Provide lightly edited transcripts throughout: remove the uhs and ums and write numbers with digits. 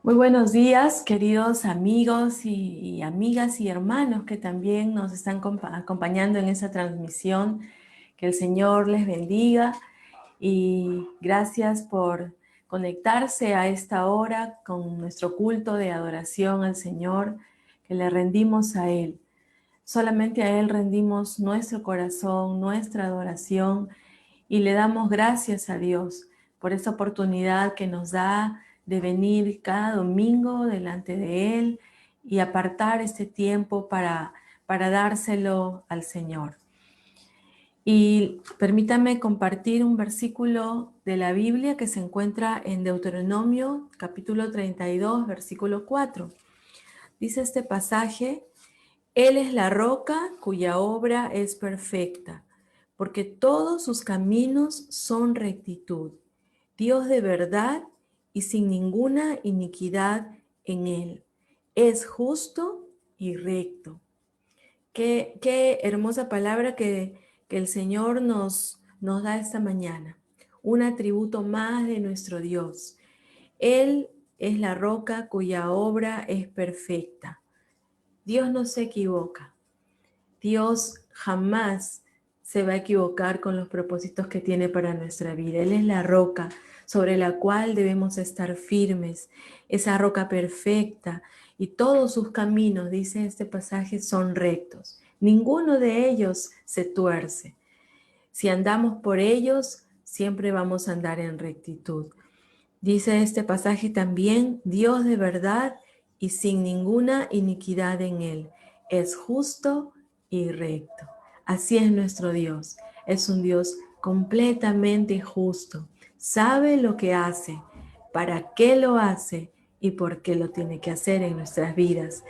Muy buenos días, queridos amigos y amigas y hermanos que también nos están acompañando en esta transmisión. Que el Señor les bendiga y gracias por conectarse a esta hora con nuestro culto de adoración al Señor, que le rendimos a Él. Solamente a Él rendimos nuestro corazón, nuestra adoración y le damos gracias a Dios por esta oportunidad que nos da de venir cada domingo delante de Él y apartar este tiempo para dárselo al Señor. Y permítame compartir un versículo de la Biblia que se encuentra en Deuteronomio capítulo 32, versículo 4. Dice este pasaje: Él es la roca cuya obra es perfecta, porque todos sus caminos son rectitud. Dios de verdad y sin ninguna iniquidad en Él. Es justo y recto. Qué hermosa palabra que el Señor nos da esta mañana. Un atributo más de nuestro Dios. Él es la roca cuya obra es perfecta. Dios no se equivoca. Dios jamás se va a equivocar con los propósitos que tiene para nuestra vida. Él es la roca sobre la cual debemos estar firmes, esa roca perfecta, y todos sus caminos, dice este pasaje, son rectos. Ninguno de ellos se tuerce. Si andamos por ellos, siempre vamos a andar en rectitud. Dice este pasaje también: Dios de verdad y sin ninguna iniquidad en Él. Es justo y recto. Así es nuestro Dios. Es un Dios completamente justo. Sabe lo que hace, para qué lo hace y por qué lo tiene que hacer en nuestras vidas.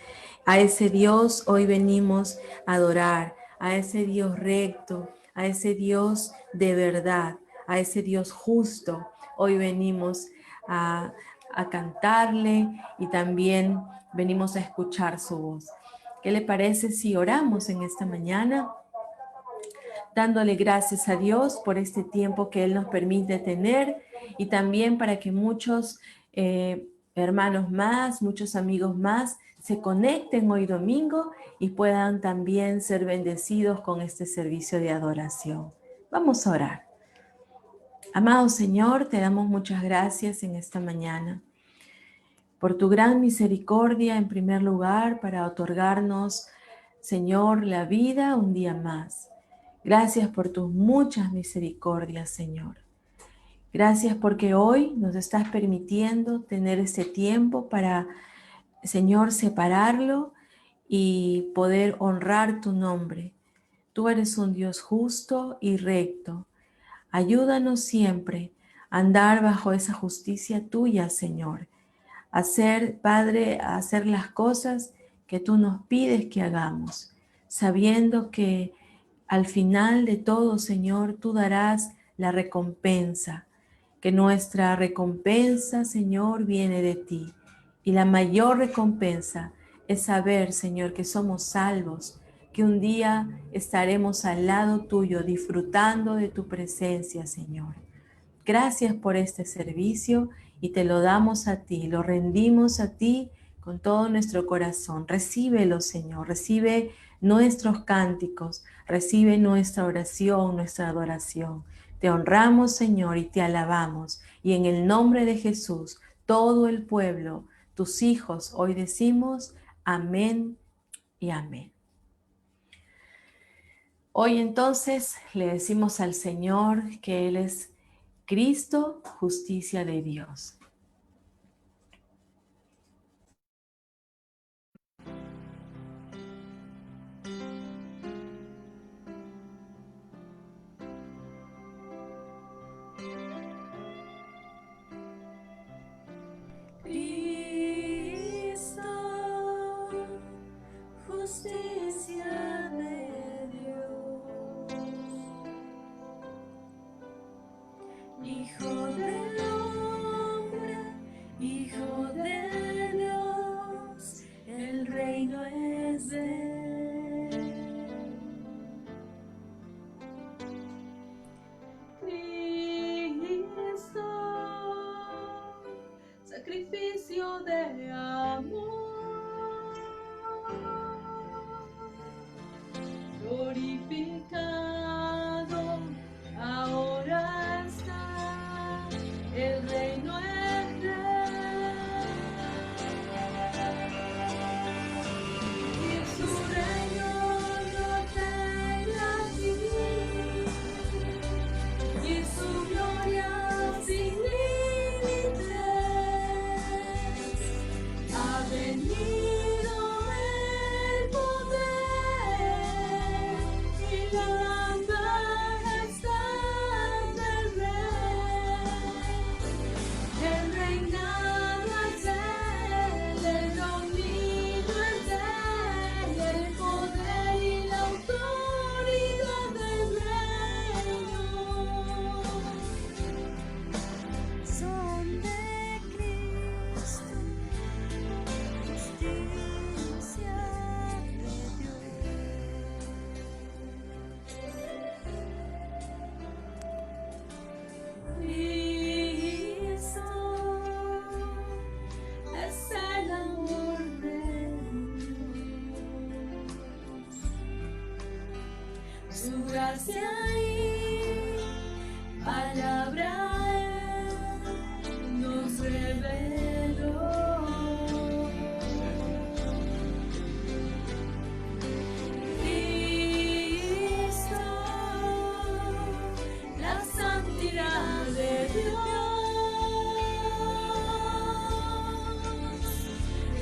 A ese Dios hoy venimos a adorar, a ese Dios recto, a ese Dios de verdad, a ese Dios justo. Hoy venimos a, cantarle y también venimos a escuchar su voz. ¿Qué le parece si oramos en esta mañana? Dándole gracias a Dios por este tiempo que Él nos permite tener y también para que muchos hermanos más, muchos amigos más se conecten hoy domingo y puedan también ser bendecidos con este servicio de adoración. Vamos a orar. Amado Señor, te damos muchas gracias en esta mañana por tu gran misericordia en primer lugar para otorgarnos, Señor, la vida un día más. Gracias por tus muchas misericordias, Señor. Gracias porque hoy nos estás permitiendo tener este tiempo para, Señor, separarlo y poder honrar tu nombre. Tú eres un Dios justo y recto. Ayúdanos siempre a andar bajo esa justicia tuya, Señor. Hacer, Padre, a hacer las cosas que tú nos pides que hagamos, sabiendo que al final de todo, Señor, tú darás la recompensa, que nuestra recompensa, Señor, viene de ti. Y la mayor recompensa es saber, Señor, que somos salvos, que un día estaremos al lado tuyo disfrutando de tu presencia, Señor. Gracias por este servicio y te lo damos a ti, lo rendimos a ti con todo nuestro corazón. Recíbelo, Señor, recibe nuestros cánticos, recibe nuestra oración, nuestra adoración. Te honramos, Señor, y te alabamos. Y en el nombre de Jesús, todo el pueblo, tus hijos, hoy decimos amén y amén. Hoy entonces le decimos al Señor que Él es Cristo, justicia de Dios. Cristo, justicia de glorificado, ahora está el reino es rey, y su reino no tendrá fin, y su gloria sin límites. Ha venido el poder y la majestad del Rey. El reinado es Él, el dominio es Él, el poder y la autoridad del reino son de Cristo, justicia de Dios. Cristo es el amor de Dios, su gracia y palabra nos reveló. Cristo, la santidad de Dios,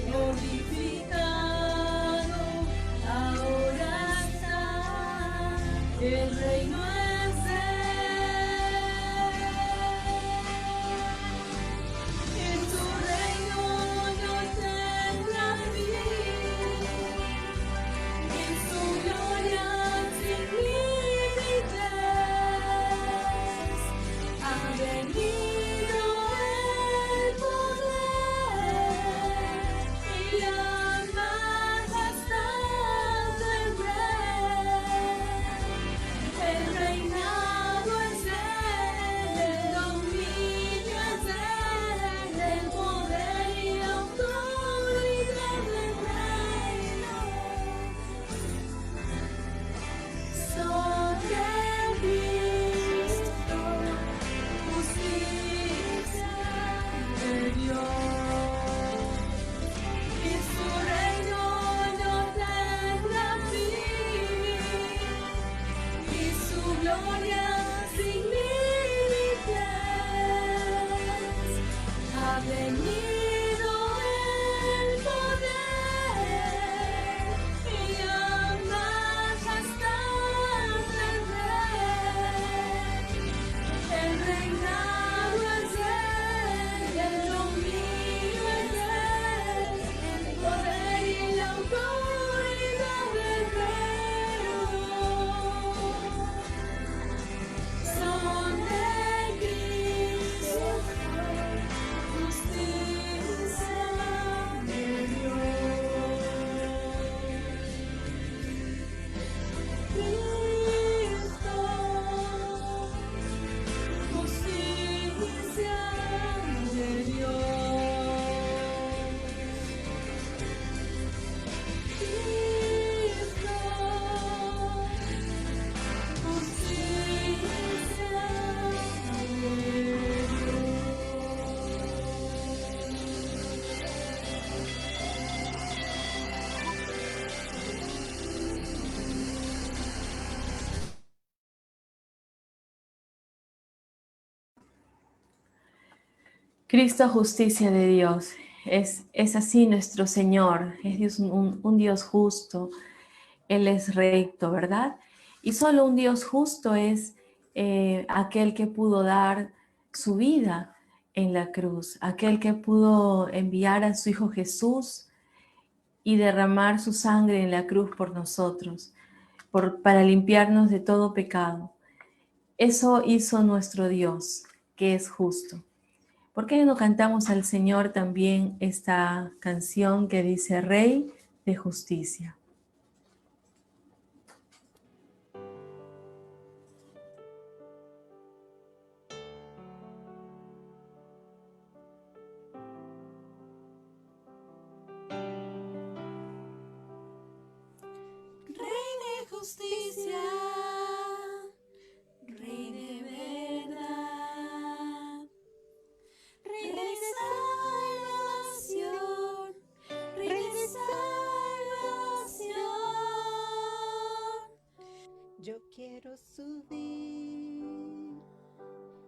glorificado, ahora está, el reino es de Él, en su reino no tendrá fin, en su gloria sin límites. Ha venido el poder y la majestad del Rey. El reinado es Él, el dominio es Él, el poder y la autoridad del reino son de Cristo, justicia de Dios, y su reino no tendrá fin, y su gloria sin límites. Ha venido el poder y la majestad del Rey. El reinado es Él, el dominio es Él, el poder y la autoridad del reino son de Cristo, justicia de Dios. Cristo, justicia de Dios. Cristo, justicia de Cristo, justicia de Dios. Es así nuestro Señor, es Dios, un Dios justo, Él es recto, ¿verdad? Y solo un Dios justo es aquel que pudo dar su vida en la cruz, aquel que pudo enviar a su Hijo Jesús y derramar su sangre en la cruz por nosotros, para limpiarnos de todo pecado. Eso hizo nuestro Dios, que es justo. ¿Por qué no cantamos al Señor también esta canción que dice Rey de Justicia? Rey de justicia, Rey de verdad, Rey de salvación, Rey de salvación. Yo quiero subir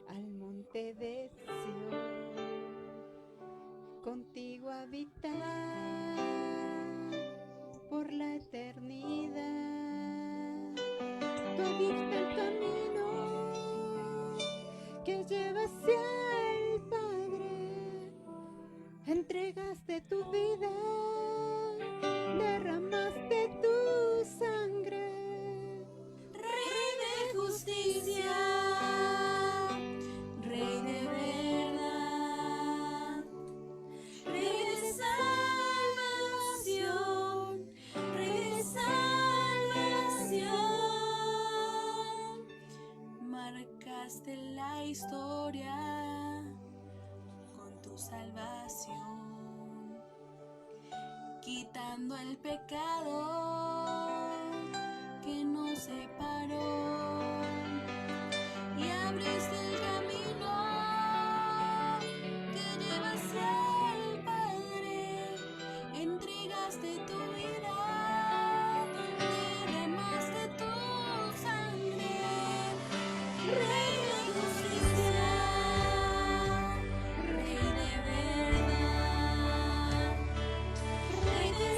al monte de Sión, contigo habitar por la eternidad. Tú abriste el camino que lleva hacia el Padre, entregaste tu vida, derramaste tu sangre. Rey de justicia, Rey de verdad, Rey de salvación, Rey de salvación. Marcaste la historia con tu salvación, quitando el pecado que nos separó, y abriste el camino que lleva hacia el Padre, entregaste tu vida, derramaste tu sangre. Rey de justicia, Rey de verdad, Rey de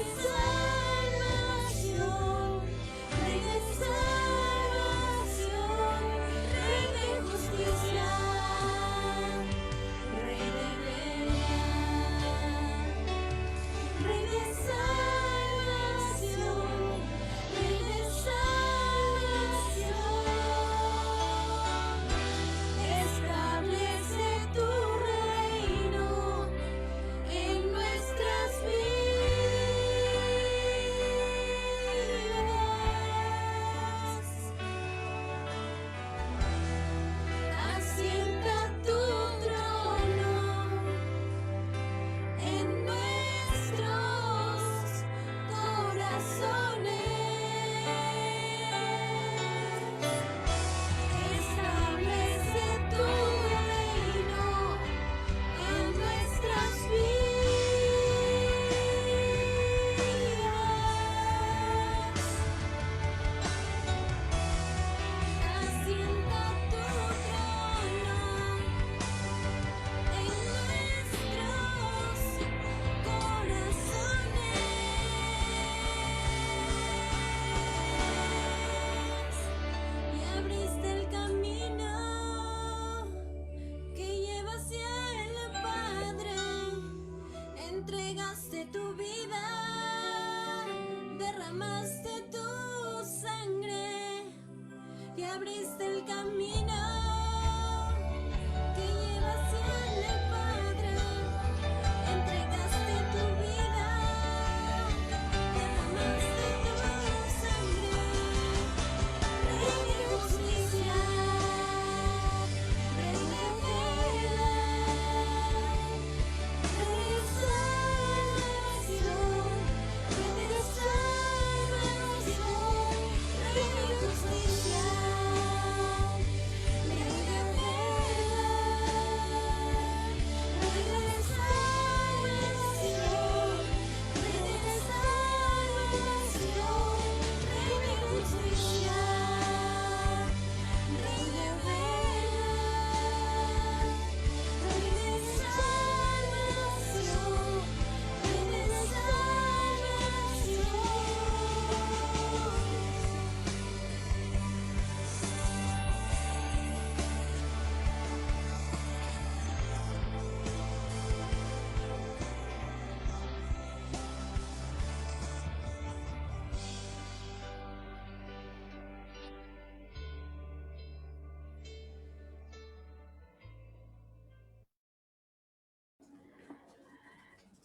salvación, Rey de salvación, Rey de justicia, Rey de verdad, Rey de salvación, Rey de salvación. Establece tu reino en nuestras vidas. Asienta tu trono en nuestros corazones. Establece tu reino en nuestras vidas. Asienta tu trono en nuestros corazones, y abriste el camino que lleva hacia el Padre, entregaste tu vida, derramaste tu sangre, y abriste el camino que lleva hacia el Padre, entregaste tu vida, derramaste tu sangre. Rey de justicia, Rey de verdad, Rey de salvación, Rey de salvación, Rey de justicia, Rey de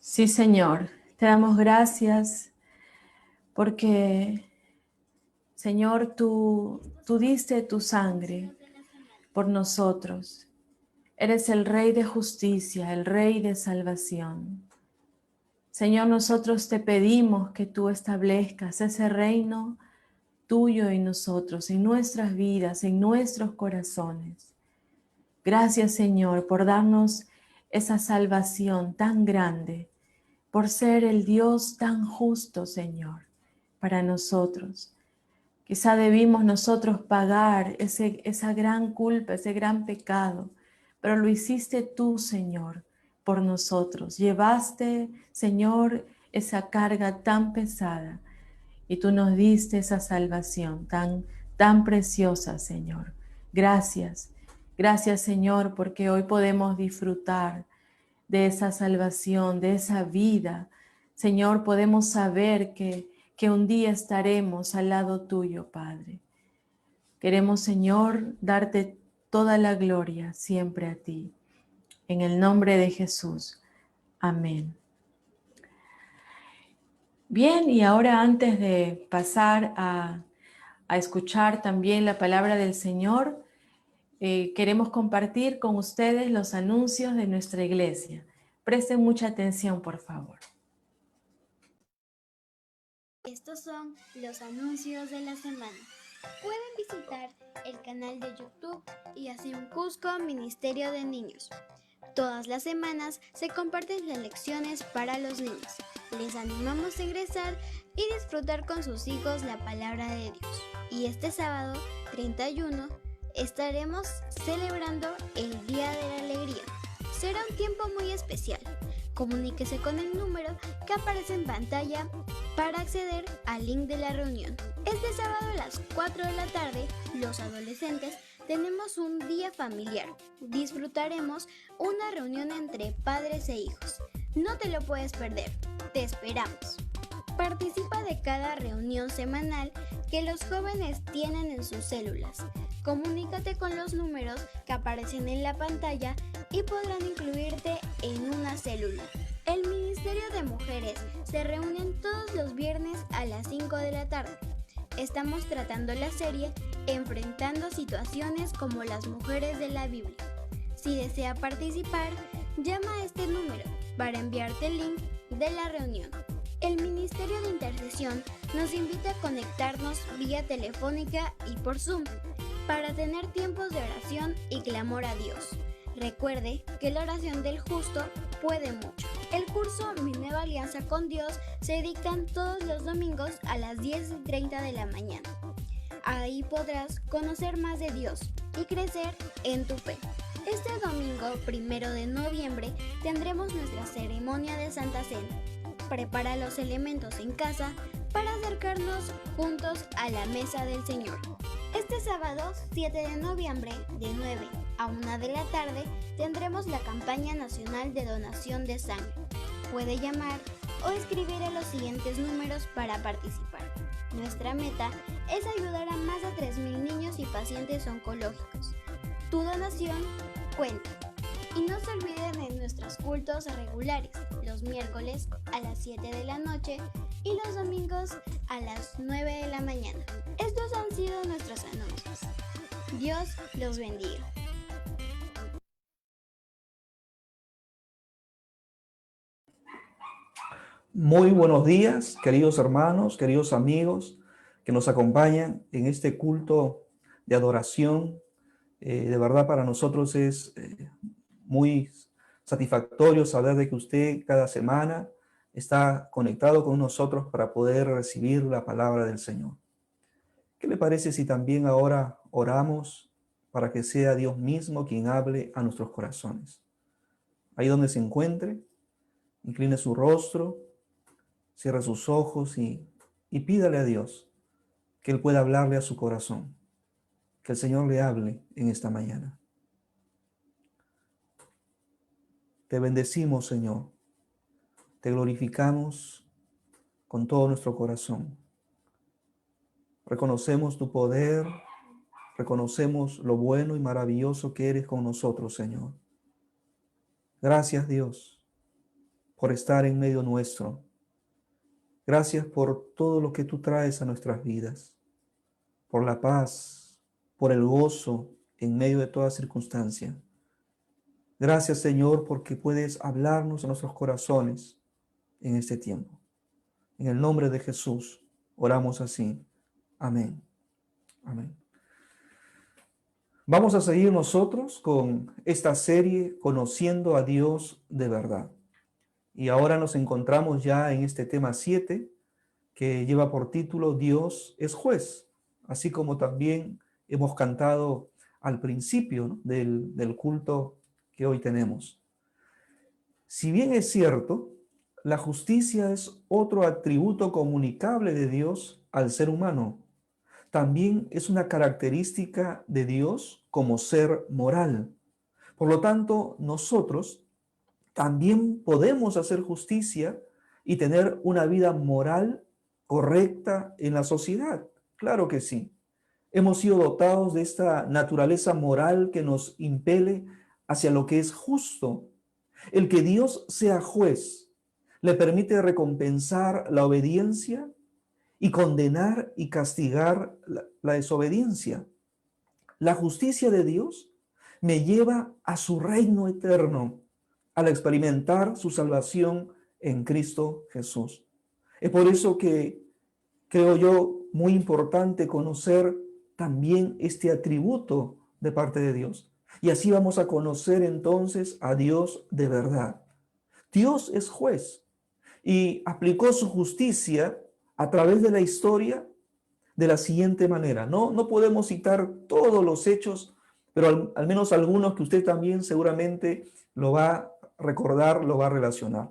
Sí, Señor, te damos gracias porque, Señor, tú diste tu sangre por nosotros. Eres el Rey de justicia, el Rey de salvación. Señor, nosotros te pedimos que tú establezcas ese reino tuyo en nosotros, en nuestras vidas, en nuestros corazones. Gracias, Señor, por darnos esa salvación tan grande, por ser el Dios tan justo, Señor, para nosotros. Quizá debimos nosotros pagar esa gran culpa, ese gran pecado, pero lo hiciste tú, Señor, por nosotros. Llevaste, Señor, esa carga tan pesada y tú nos diste esa salvación tan preciosa, Señor. Gracias. Gracias, Señor, porque hoy podemos disfrutar de esa salvación, de esa vida. Señor, podemos saber que un día estaremos al lado tuyo, Padre. Queremos, Señor, darte toda la gloria siempre a ti. En el nombre de Jesús. Amén. Bien, y ahora antes de pasar a escuchar también la palabra del Señor, queremos compartir con ustedes los anuncios de nuestra iglesia. Presten mucha atención, por favor. Estos son los anuncios de la semana. Pueden visitar el canal de YouTube y un Cusco Ministerio de Niños. Todas las semanas se comparten las lecciones para los niños. Les animamos a ingresar y disfrutar con sus hijos la palabra de Dios. Y este sábado 31 estaremos celebrando el Día de la Alegría. Será un tiempo muy especial. Comuníquese con el número que aparece en pantalla para acceder al link de la reunión. Este sábado a las 4 de la tarde, los adolescentes tenemos un día familiar. Disfrutaremos una reunión entre padres e hijos. No te lo puedes perder. Te esperamos. Participa de cada reunión semanal que los jóvenes tienen en sus células. Comunícate con los números que aparecen en la pantalla y podrán incluirte en una célula. El Ministerio de Mujeres se reúnen todos los viernes a las 5 de la tarde. Estamos tratando la serie Enfrentando situaciones como las mujeres de la Biblia. Si desea participar, llama a este número para enviarte el link de la reunión. El Ministerio de Intercesión nos invita a conectarnos vía telefónica y por Zoom para tener tiempos de oración y clamor a Dios. Recuerde que la oración del justo puede mucho. El curso Mi Nueva Alianza con Dios se dictan todos los domingos a las 10:30 de la mañana. Ahí podrás conocer más de Dios y crecer en tu fe. Este domingo 1 de noviembre tendremos nuestra ceremonia de Santa Cena. Prepara los elementos en casa para acercarnos juntos a la mesa del Señor. Este sábado 7 de noviembre de 9 a 1 de la tarde tendremos la campaña nacional de donación de sangre. Puede llamar o escribir a los siguientes números para participar. Nuestra meta es ayudar a más de 3,000 niños y pacientes oncológicos. Tu donación cuenta. Y no se olviden de nuestros cultos regulares, los miércoles a las 7 de la noche y los domingos a las 9 de la mañana. Estos han sido nuestros anuncios. Dios los bendiga. Muy buenos días, queridos hermanos, queridos amigos que nos acompañan en este culto de adoración. De verdad para nosotros es muy satisfactorio saber de que usted cada semana está conectado con nosotros para poder recibir la palabra del Señor. ¿Qué le parece si también ahora oramos para que sea Dios mismo quien hable a nuestros corazones? Ahí donde se encuentre, incline su rostro, cierre sus ojos y pídale a Dios que Él pueda hablarle a su corazón. Que el Señor le hable en esta mañana. Te bendecimos, Señor. Te glorificamos con todo nuestro corazón. Reconocemos tu poder, reconocemos lo bueno y maravilloso que eres con nosotros, Señor. Gracias, Dios, por estar en medio nuestro. Gracias por todo lo que tú traes a nuestras vidas, por la paz, por el gozo en medio de toda circunstancia. Gracias, Señor, porque puedes hablarnos a nuestros corazones en este tiempo. En el nombre de Jesús, oramos así. Amén. Amén. Vamos a seguir nosotros con esta serie Conociendo a Dios de verdad. Y ahora nos encontramos ya en este tema 7, que lleva por título Dios es juez, así como también hemos cantado al principio, ¿no?, del culto que hoy tenemos. Si bien es cierto, la justicia es otro atributo comunicable de Dios al ser humano, también es una característica de Dios como ser moral. Por lo tanto, nosotros también podemos hacer justicia y tener una vida moral correcta en la sociedad. Claro que sí. Hemos sido dotados de esta naturaleza moral que nos impele hacia lo que es justo. El que Dios sea juez le permite recompensar la obediencia y condenar y castigar la desobediencia. La justicia de Dios me lleva a su reino eterno al experimentar su salvación en Cristo Jesús. Es por eso que creo yo muy importante conocer también este atributo de parte de Dios. Y así vamos a conocer entonces a Dios de verdad. Dios es juez y aplicó su justicia a través de la historia de la siguiente manera. No podemos citar todos los hechos, pero al menos algunos que usted también seguramente lo va a recordar, lo va a relacionar.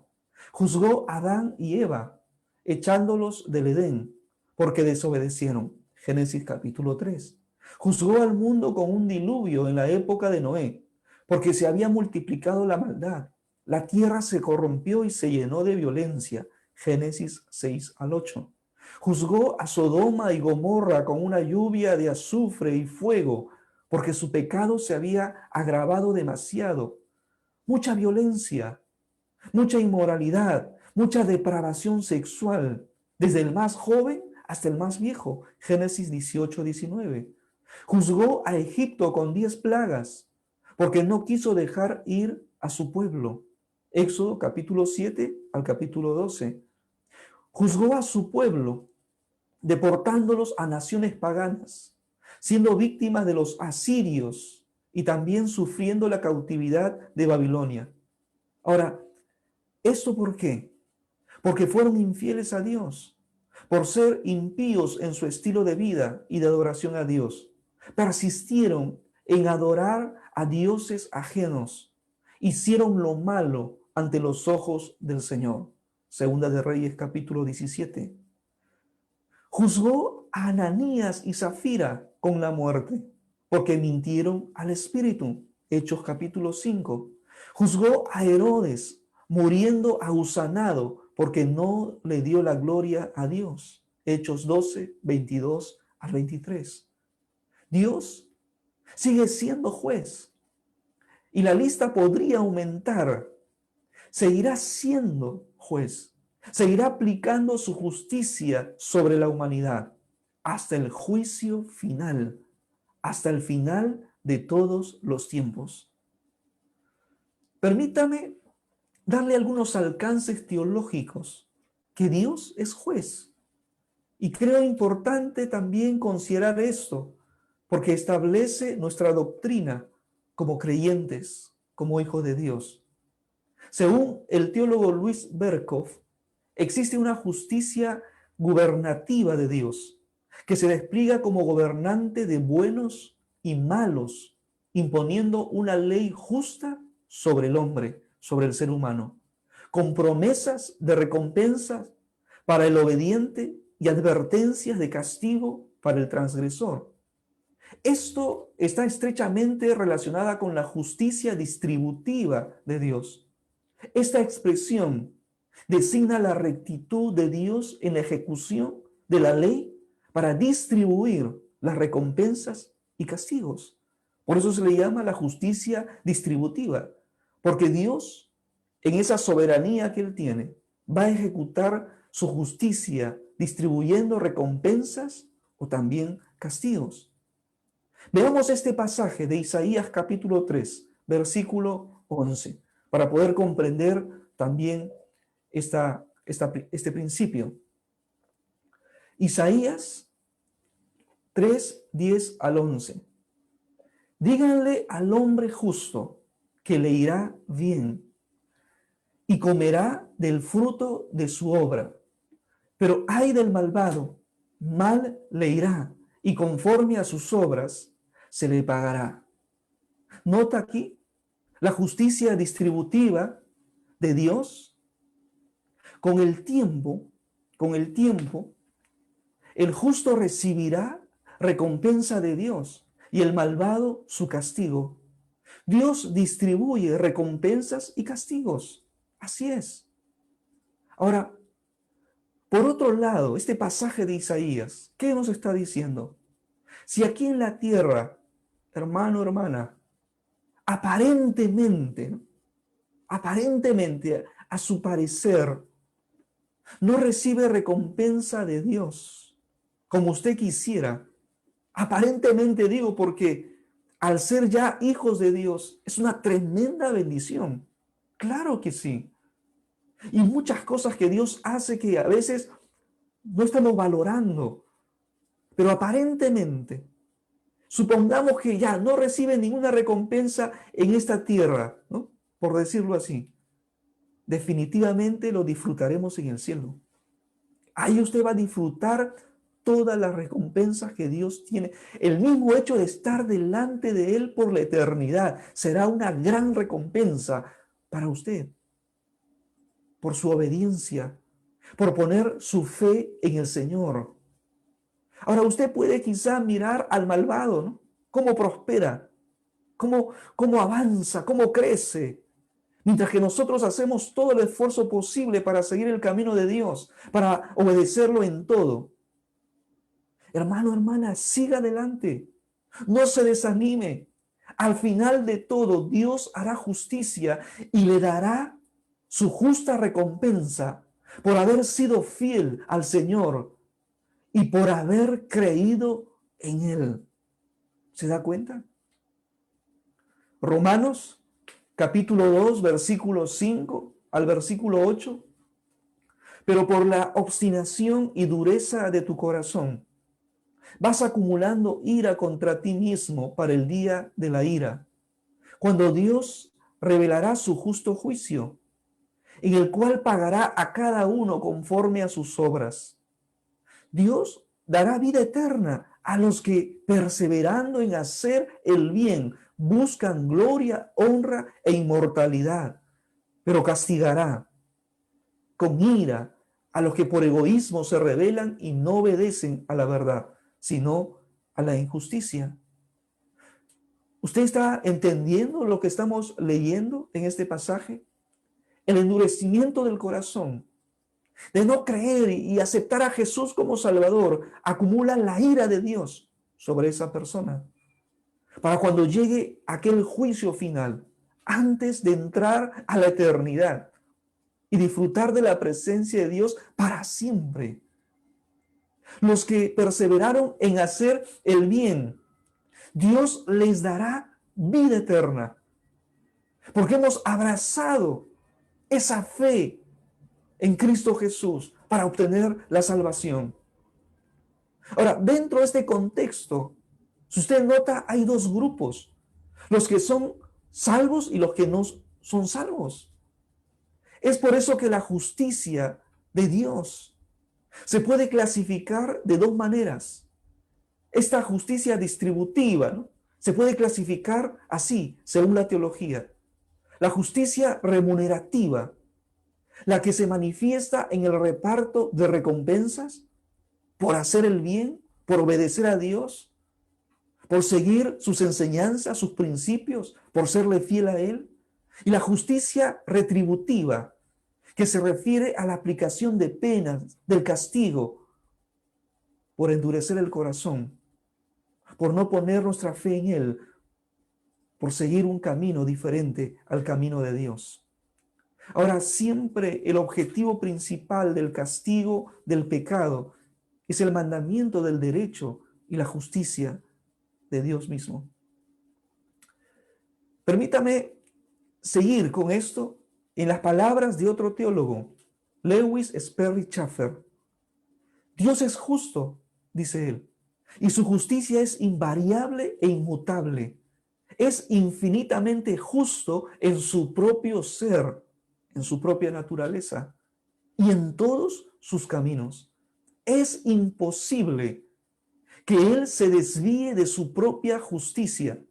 Juzgó a Adán y Eva, echándolos del Edén, porque desobedecieron. Génesis capítulo 3. Juzgó al mundo con un diluvio en la época de Noé, porque se había multiplicado la maldad. La tierra se corrompió y se llenó de violencia. Génesis 6 al 8. Juzgó a Sodoma y Gomorra con una lluvia de azufre y fuego, porque su pecado se había agravado demasiado. Mucha violencia, mucha inmoralidad, mucha depravación sexual, desde el más joven hasta el más viejo. Génesis 18, 19. Juzgó a Egipto con 10 plagas, porque no quiso dejar ir a su pueblo. Éxodo capítulo 7 al capítulo 12. Juzgó a su pueblo, deportándolos a naciones paganas, siendo víctimas de los asirios y también sufriendo la cautividad de Babilonia. Ahora, ¿esto por qué? Porque fueron infieles a Dios, por ser impíos en su estilo de vida y de adoración a Dios. Persistieron en adorar a dioses ajenos, hicieron lo malo ante los ojos del Señor. Segunda de Reyes capítulo 17. Juzgó a Ananías y Zafira con la muerte, porque mintieron al Espíritu. Hechos capítulo 5. Juzgó a Herodes, muriendo agusanado, porque no le dio la gloria a Dios. Hechos 12, 22 al 23. Dios sigue siendo juez y la lista podría aumentar. Seguirá siendo juez, seguirá aplicando su justicia sobre la humanidad hasta el juicio final, hasta el final de todos los tiempos. Permítame darle algunos alcances teológicos, que Dios es juez. Y creo importante también considerar esto, porque establece nuestra doctrina como creyentes, como hijos de Dios. Según el teólogo Luis Berkhoff, existe una justicia gubernativa de Dios, que se despliega como gobernante de buenos y malos, imponiendo una ley justa sobre el hombre, sobre el ser humano, con promesas de recompensas para el obediente y advertencias de castigo para el transgresor. Esto está estrechamente relacionada con la justicia distributiva de Dios. Esta expresión designa la rectitud de Dios en la ejecución de la ley para distribuir las recompensas y castigos. Por eso se le llama la justicia distributiva, porque Dios, en esa soberanía que Él tiene, va a ejecutar su justicia distribuyendo recompensas o también castigos. Veamos este pasaje de Isaías capítulo 3, versículo 11, para poder comprender también este principio. Isaías 3, 10 al 11. Díganle al hombre justo que le irá bien y comerá del fruto de su obra. Pero ay del malvado, mal le irá, y conforme a sus obras se le pagará. Nota aquí la justicia distributiva de Dios. Con el tiempo, el justo recibirá recompensa de Dios y el malvado su castigo. Dios distribuye recompensas y castigos. Así es. Ahora, por otro lado, este pasaje de Isaías, ¿qué nos está diciendo? Si aquí en la tierra, hermano, hermana, aparentemente, a su parecer, no recibe recompensa de Dios como usted quisiera, aparentemente digo porque al ser ya hijos de Dios es una tremenda bendición. Claro que sí. Y muchas cosas que Dios hace que a veces no estamos valorando, pero aparentemente, supongamos que ya no recibe ninguna recompensa en esta tierra, ¿no? Por decirlo así. Definitivamente lo disfrutaremos en el cielo. Ahí usted va a disfrutar todas las recompensas que Dios tiene. El mismo hecho de estar delante de Él por la eternidad será una gran recompensa para usted, por su obediencia, por poner su fe en el Señor. Ahora usted puede quizá mirar al malvado, ¿no? Cómo prospera, cómo avanza, cómo crece. Mientras que nosotros hacemos todo el esfuerzo posible para seguir el camino de Dios, para obedecerlo en todo. Hermano, hermana, siga adelante. No se desanime. Al final de todo, Dios hará justicia y le dará su justa recompensa por haber sido fiel al Señor y por haber creído en Él. ¿Se da cuenta? Romanos capítulo 2, versículo 5 al versículo 8. Pero por la obstinación y dureza de tu corazón, vas acumulando ira contra ti mismo para el día de la ira, cuando Dios revelará su justo juicio, en el cual pagará a cada uno conforme a sus obras. Dios dará vida eterna a los que, perseverando en hacer el bien, buscan gloria, honra e inmortalidad, pero castigará con ira a los que por egoísmo se rebelan y no obedecen a la verdad, sino a la injusticia. ¿Usted está entendiendo lo que estamos leyendo en este pasaje? El endurecimiento del corazón, de no creer y aceptar a Jesús como Salvador, acumula la ira de Dios sobre esa persona. Para cuando llegue aquel juicio final, antes de entrar a la eternidad y disfrutar de la presencia de Dios para siempre. Los que perseveraron en hacer el bien, Dios les dará vida eterna, porque hemos abrazado esa fe en Cristo Jesús para obtener la salvación. Ahora, dentro de este contexto, si usted nota, hay dos grupos, los que son salvos y los que no son salvos. Es por eso que la justicia de Dios se puede clasificar de dos maneras. Esta justicia distributiva, ¿no?, se puede clasificar así, según la teología. La justicia remunerativa, la que se manifiesta en el reparto de recompensas por hacer el bien, por obedecer a Dios, por seguir sus enseñanzas, sus principios, por serle fiel a Él. Y la justicia retributiva, que se refiere a la aplicación de penas, del castigo, por endurecer el corazón, por no poner nuestra fe en Él, por seguir un camino diferente al camino de Dios. Ahora, siempre el objetivo principal del castigo del pecado es el mandamiento del derecho y la justicia de Dios mismo. Permítame seguir con esto en las palabras de otro teólogo, Lewis Sperry Chafer. Dios es justo, dice él, Y su justicia es invariable e inmutable. Es infinitamente justo en su propio ser, en su propia naturaleza y en todos sus caminos. Es imposible que Él se desvíe de su propia justicia.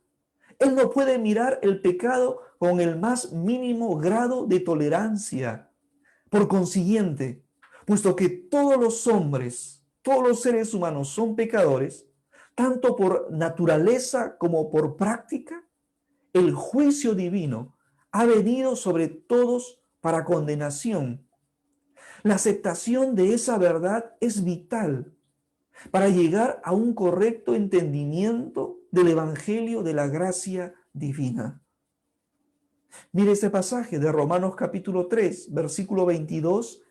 Él no puede mirar el pecado con el más mínimo grado de tolerancia. Por consiguiente, puesto que todos los hombres, todos los seres humanos son pecadores, tanto por naturaleza como por práctica, el juicio divino ha venido sobre todos para condenación. La aceptación de esa verdad es vital para llegar a un correcto entendimiento del Evangelio de la gracia divina. Mire este pasaje de Romanos capítulo 3, versículo 22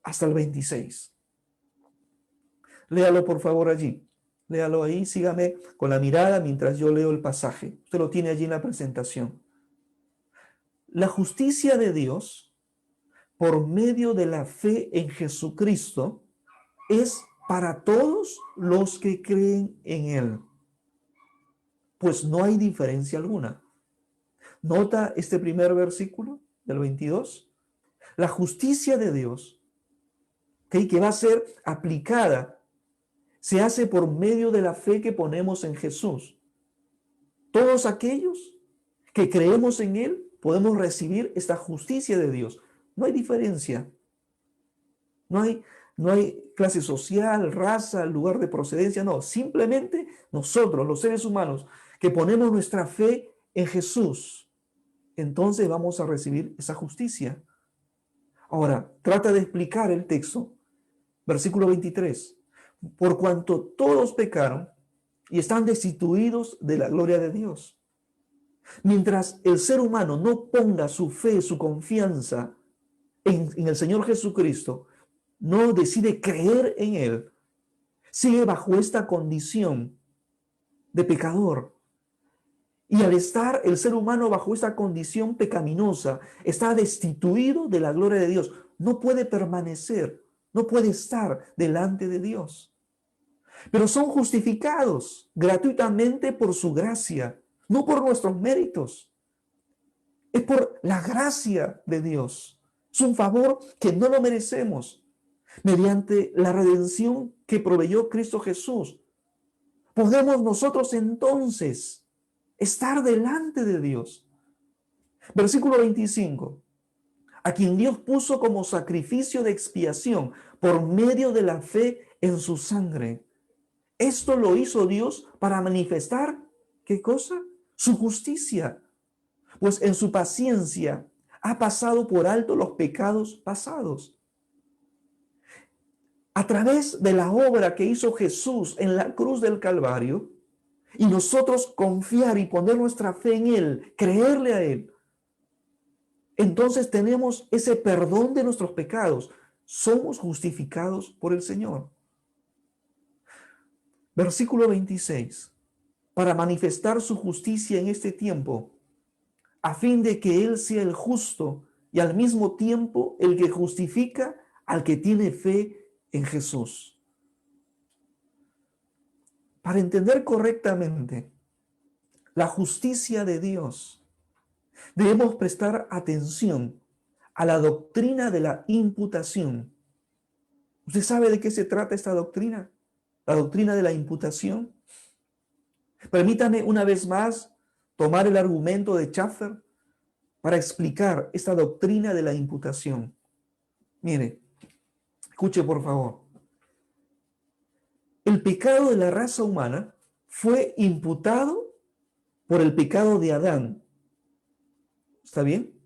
hasta el 26. Léalo por favor allí. Léalo ahí, sígame con la mirada mientras yo leo el pasaje. Usted lo tiene allí en la presentación. La justicia de Dios, por medio de la fe en Jesucristo, es para todos los que creen en Él. Pues no hay diferencia alguna. Nota este primer versículo del 22. La justicia de Dios, que va a ser aplicada, se hace por medio de la fe que ponemos en Jesús. Todos aquellos que creemos en Él podemos recibir esta justicia de Dios. No hay diferencia. No hay clase social, raza, lugar de procedencia, no. Simplemente nosotros, los seres humanos, que ponemos nuestra fe en Jesús, entonces vamos a recibir esa justicia. Ahora, trata de explicar el texto. Versículo 23. Por cuanto todos pecaron y están destituidos de la gloria de Dios. Mientras el ser humano no ponga su fe, su confianza en el Señor Jesucristo, no decide creer en Él, sigue bajo esta condición de pecador. Y al estar el ser humano bajo esta condición pecaminosa, está destituido de la gloria de Dios. No puede permanecer, no puede estar delante de Dios. Pero son justificados gratuitamente por su gracia, no por nuestros méritos. Es por la gracia de Dios. Es un favor que no lo merecemos. Mediante la redención que proveyó Cristo Jesús, podemos nosotros entonces estar delante de Dios. Versículo 25. A quien Dios puso como sacrificio de expiación por medio de la fe en su sangre. Esto lo hizo Dios para manifestar, ¿qué cosa? Su justicia. Pues en su paciencia ha pasado por alto los pecados pasados. A través de la obra que hizo Jesús en la cruz del Calvario, y nosotros confiar y poner nuestra fe en Él, creerle a Él, entonces tenemos ese perdón de nuestros pecados. Somos justificados por el Señor. Versículo 26. Para manifestar su justicia en este tiempo, a fin de que Él sea el justo y al mismo tiempo el que justifica al que tiene fe en Jesús. Para entender correctamente la justicia de Dios, debemos prestar atención a la doctrina de la imputación. ¿Usted sabe de qué se trata esta doctrina? La doctrina de la imputación. Permítame una vez más tomar el argumento de Schaffer para explicar esta doctrina de la imputación. Mire, escuche por favor. El pecado de la raza humana fue imputado por el pecado de Adán. ¿Está bien?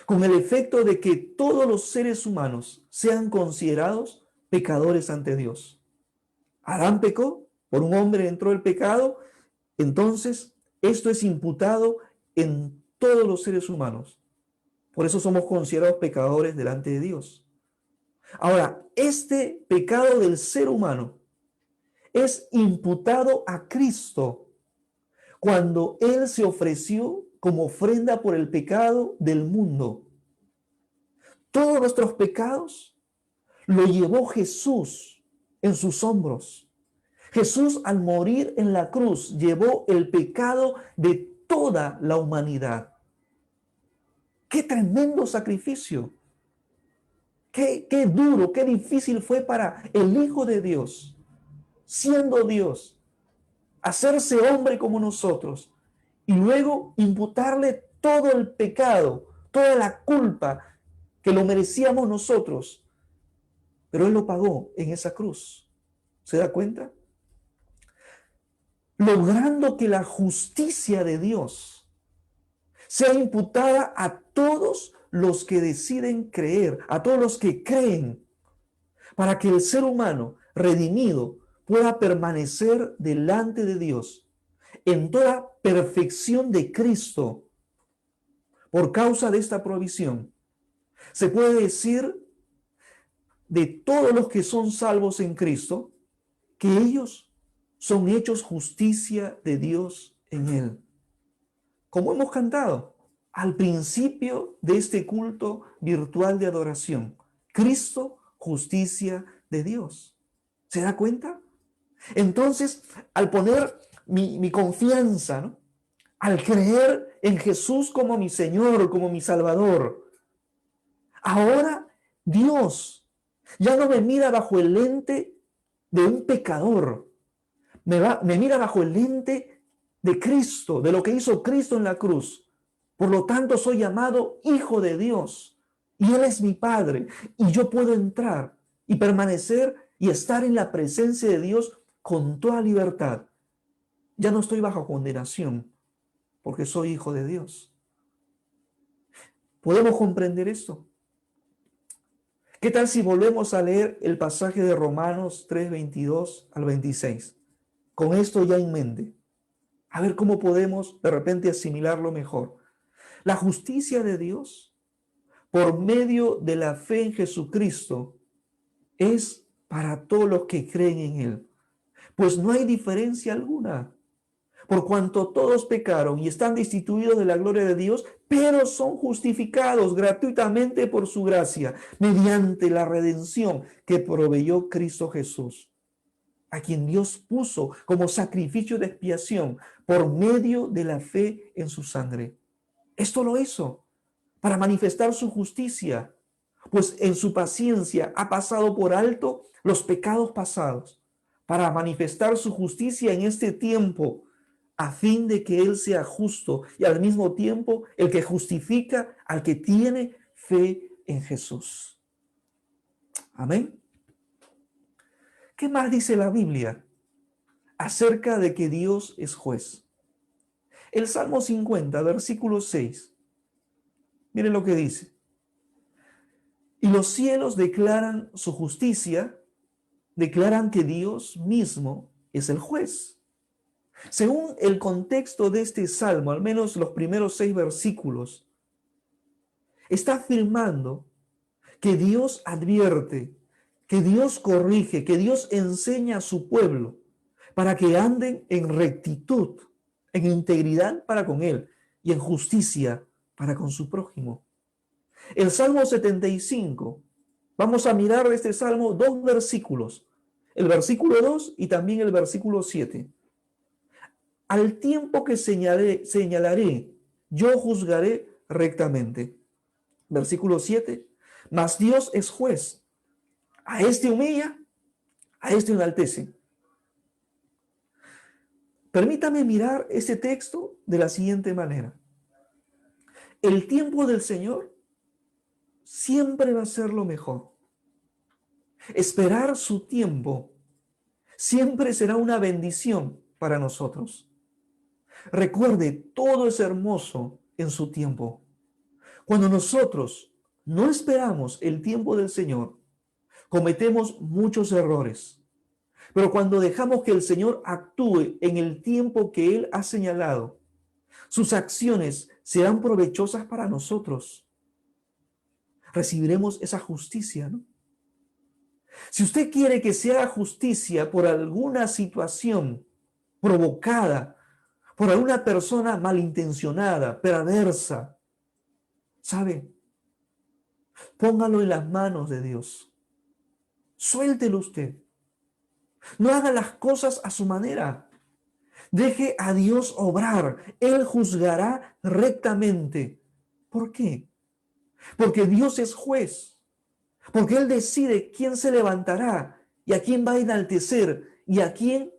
Con el efecto de que todos los seres humanos sean considerados pecadores ante Dios. Adán pecó, por un hombre entró el pecado, entonces esto es imputado en todos los seres humanos. Por eso somos considerados pecadores delante de Dios. Ahora, este pecado del ser humano es imputado a Cristo cuando Él se ofreció como ofrenda por el pecado del mundo. Todos nuestros pecados lo llevó Jesús en sus hombros. Jesús, al morir en la cruz, llevó el pecado de toda la humanidad. ¡Qué tremendo sacrificio! Qué duro, qué difícil fue para el Hijo de Dios, siendo Dios, hacerse hombre como nosotros y luego imputarle todo el pecado, toda la culpa que lo merecíamos nosotros. Pero Él lo pagó en esa cruz. ¿Se da cuenta? Logrando que la justicia de Dios sea imputada a todos los que deciden creer, a todos los que creen, para que el ser humano redimido pueda permanecer delante de Dios en toda perfección de Cristo. Por causa de esta provisión, se puede decir de todos los que son salvos en Cristo, que ellos son hechos justicia de Dios en Él. Como hemos cantado al principio de este culto virtual de adoración, Cristo, justicia de Dios. ¿Se da cuenta? Entonces, al poner mi confianza, ¿no?, al creer en Jesús como mi Señor, como mi Salvador, ahora Dios ya no me mira bajo el lente de un pecador, me mira bajo el lente de Cristo, de lo que hizo Cristo en la cruz. Por lo tanto, soy llamado hijo de Dios y Él es mi Padre y yo puedo entrar y permanecer y estar en la presencia de Dios con toda libertad. Ya no estoy bajo condenación porque soy hijo de Dios. ¿Podemos comprender esto? ¿Qué tal si volvemos a leer el pasaje de Romanos 3, 22 al 26? Con esto ya en mente. A ver cómo podemos de repente asimilarlo mejor. La justicia de Dios, por medio de la fe en Jesucristo, es para todos los que creen en Él. Pues no hay diferencia alguna. Por cuanto todos pecaron y están destituidos de la gloria de Dios, pero son justificados gratuitamente por su gracia, mediante la redención que proveyó Cristo Jesús, a quien Dios puso como sacrificio de expiación por medio de la fe en su sangre. Esto lo hizo para manifestar su justicia, pues en su paciencia ha pasado por alto los pecados pasados, para manifestar su justicia en este tiempo, a fin de que Él sea justo y al mismo tiempo el que justifica al que tiene fe en Jesús. Amén. ¿Qué más dice la Biblia acerca de que Dios es juez? El Salmo 50, versículo 6. Miren lo que dice. Y los cielos declaran su justicia, declaran que Dios mismo es el juez. Según el contexto de este salmo, al menos los primeros 6 versículos, está afirmando que Dios advierte, que Dios corrige, que Dios enseña a su pueblo para que anden en rectitud, en integridad para con Él y en justicia para con su prójimo. El Salmo 75, vamos a mirar de este salmo 2 versículos, el versículo 2 y también el versículo 7. Al tiempo que señalaré, yo juzgaré rectamente. Versículo 7. Mas Dios es juez. A este humilla, a este enaltece. Permítame mirar este texto de la siguiente manera. El tiempo del Señor siempre va a ser lo mejor. Esperar su tiempo siempre será una bendición para nosotros. Recuerde, todo es hermoso en su tiempo. Cuando nosotros no esperamos el tiempo del Señor, cometemos muchos errores. Pero cuando dejamos que el Señor actúe en el tiempo que Él ha señalado, sus acciones serán provechosas para nosotros. Recibiremos esa justicia, ¿no? Si usted quiere que se haga justicia por alguna situación provocada por alguna persona malintencionada, perversa, ¿sabe? Póngalo en las manos de Dios. Suéltelo usted. No haga las cosas a su manera. Deje a Dios obrar. Él juzgará rectamente. ¿Por qué? Porque Dios es juez. Porque Él decide quién se levantará y a quién va a enaltecer y a quién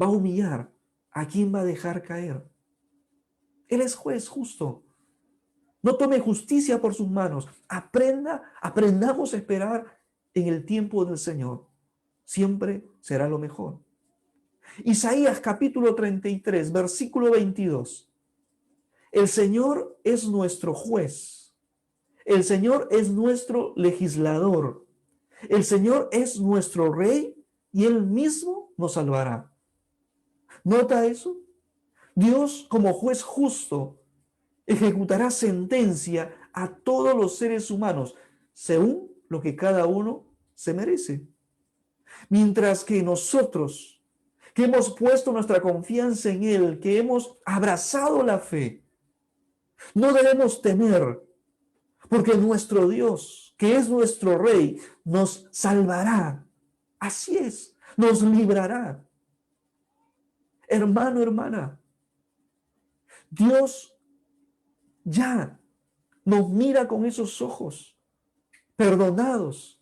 va a humillar, a quién va a dejar caer. Él es juez justo. No tome justicia por sus manos. Aprendamos a esperar en el tiempo del Señor. Siempre será lo mejor. Isaías capítulo 33, versículo 22. El Señor es nuestro juez. El Señor es nuestro legislador. El Señor es nuestro rey y Él mismo nos salvará. ¿Nota eso? Dios, como juez justo, ejecutará sentencia a todos los seres humanos según lo que cada uno se merece. Mientras que nosotros, que hemos puesto nuestra confianza en Él, que hemos abrazado la fe, no debemos temer, porque nuestro Dios, que es nuestro Rey, nos salvará. Así es, nos librará. Hermano, hermana, Dios ya nos mira con esos ojos perdonados.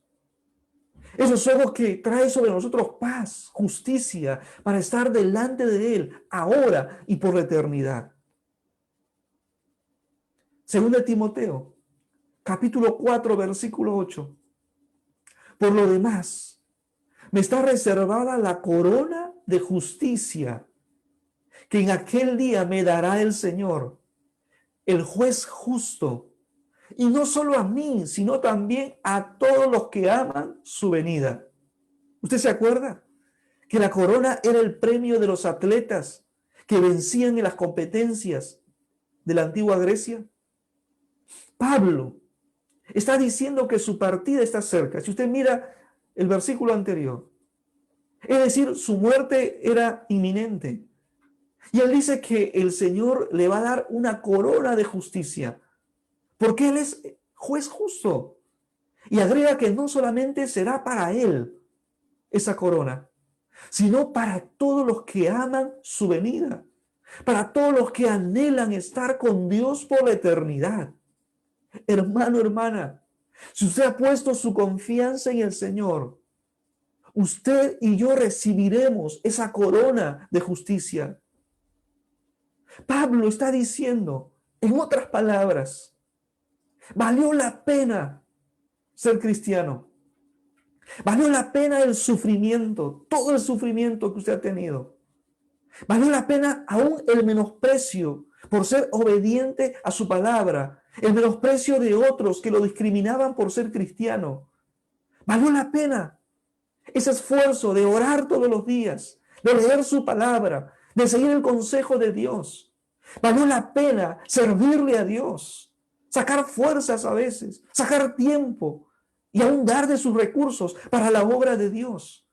Esos ojos que traen sobre nosotros paz, justicia, para estar delante de Él ahora y por la eternidad. Según de Timoteo, capítulo 4, versículo 8. Por lo demás, me está reservada la corona de justicia que en aquel día me dará el Señor, el juez justo, y no solo a mí, sino también a todos los que aman su venida. ¿Usted se acuerda? Que la corona era el premio de los atletas que vencían en las competencias de la antigua Grecia. Pablo está diciendo que su partida está cerca. Si usted mira el versículo anterior, es decir, su muerte era inminente. Y él dice que el Señor le va a dar una corona de justicia, porque Él es juez justo. Y agrega que no solamente será para Él esa corona, sino para todos los que aman su venida, para todos los que anhelan estar con Dios por la eternidad. Hermano, hermana, si usted ha puesto su confianza en el Señor, usted y yo recibiremos esa corona de justicia. Pablo está diciendo, en otras palabras, valió la pena ser cristiano. Valió la pena el sufrimiento, todo el sufrimiento que usted ha tenido. Valió la pena aún el menosprecio por ser obediente a su palabra, el menosprecio de otros que lo discriminaban por ser cristiano. Valió la pena ese esfuerzo de orar todos los días, de leer su palabra, de seguir el consejo de Dios. Valió la pena servirle a Dios, sacar fuerzas a veces, sacar tiempo y aún dar de sus recursos para la obra de Dios.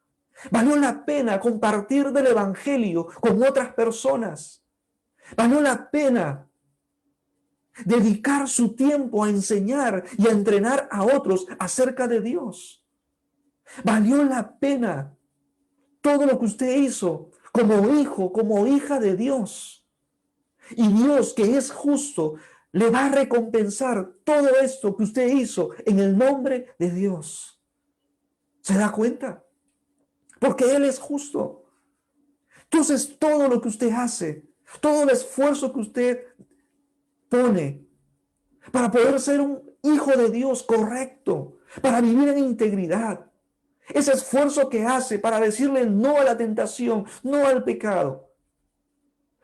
Valió la pena compartir del Evangelio con otras personas. Valió la pena dedicar su tiempo a enseñar y a entrenar a otros acerca de Dios. Valió la pena todo lo que usted hizo como hijo, como hija de Dios. Y Dios, que es justo, le va a recompensar todo esto que usted hizo en el nombre de Dios. ¿Se da cuenta? Porque Él es justo. Entonces, todo lo que usted hace, todo el esfuerzo que usted pone para poder ser un hijo de Dios correcto, para vivir en integridad, ese esfuerzo que hace para decirle no a la tentación, no al pecado,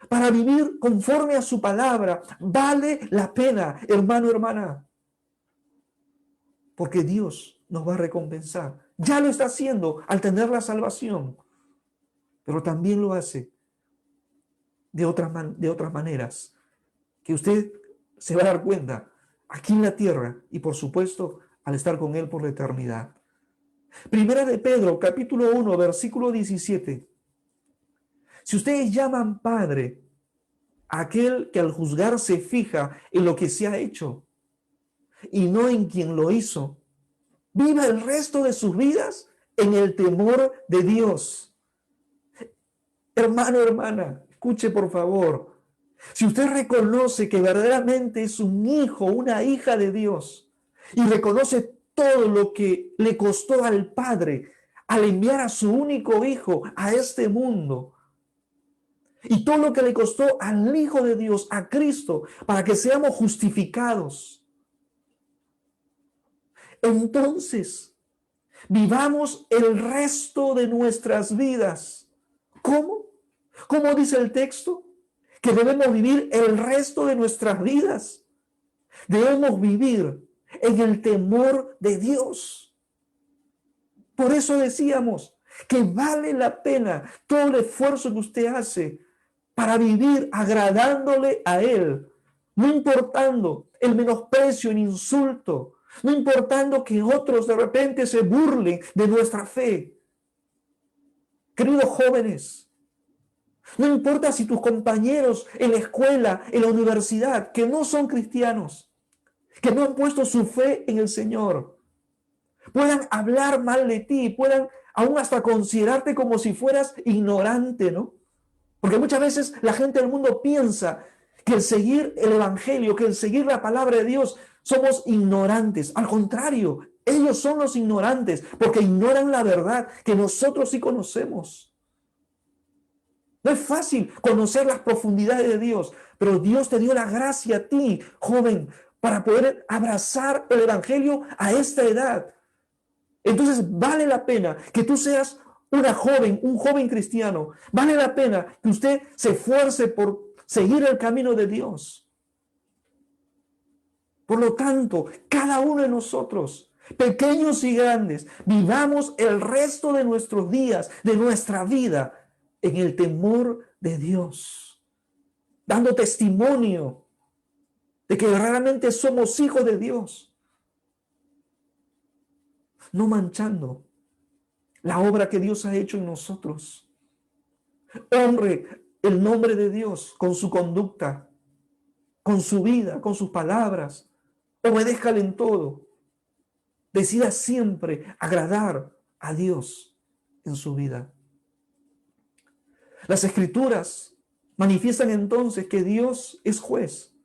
para vivir conforme a su palabra, vale la pena, hermano, hermana. Porque Dios nos va a recompensar. Ya lo está haciendo al tener la salvación, pero también lo hace de otras maneras, que usted se va a dar cuenta aquí en la tierra y por supuesto al estar con Él por la eternidad. Primera de Pedro, capítulo 1, versículo 17. Si ustedes llaman Padre a aquel que al juzgar se fija en lo que se ha hecho y no en quien lo hizo, viva el resto de sus vidas en el temor de Dios. Hermano, hermana, escuche por favor. Si usted reconoce que verdaderamente es un hijo, una hija de Dios, y reconoce todo lo que le costó al Padre al enviar a su único hijo a este mundo, y todo lo que le costó al Hijo de Dios, a Cristo, para que seamos justificados, entonces vivamos el resto de nuestras vidas. ¿Cómo? ¿Cómo dice el texto? Que debemos vivir el resto de nuestras vidas. Debemos vivir en el temor de Dios. Por eso decíamos que vale la pena todo el esfuerzo que usted hace para vivir agradándole a Él, no importando el menosprecio, el insulto, no importando que otros de repente se burlen de nuestra fe. Queridos jóvenes, no importa si tus compañeros en la escuela, en la universidad, que no son cristianos, que no han puesto su fe en el Señor, puedan hablar mal de ti, puedan aún hasta considerarte como si fueras ignorante, ¿no? Porque muchas veces la gente del mundo piensa que el seguir el Evangelio, que el seguir la palabra de Dios, somos ignorantes. Al contrario, ellos son los ignorantes porque ignoran la verdad que nosotros sí conocemos. No es fácil conocer las profundidades de Dios, pero Dios te dio la gracia a ti, joven, para poder abrazar el Evangelio a esta edad. Entonces vale la pena que tú seas una joven, un joven cristiano. Vale la pena que usted se esfuerce por seguir el camino de Dios. Por lo tanto, cada uno de nosotros, pequeños y grandes, vivamos el resto de nuestros días, de nuestra vida, en el temor de Dios, dando testimonio de que realmente somos hijos de Dios, no manchando la obra que Dios ha hecho en nosotros. Honre el nombre de Dios con su conducta, con su vida, con sus palabras. Obedézcale en todo. Decida siempre agradar a Dios en su vida. Las Escrituras manifiestan entonces que Dios es juez,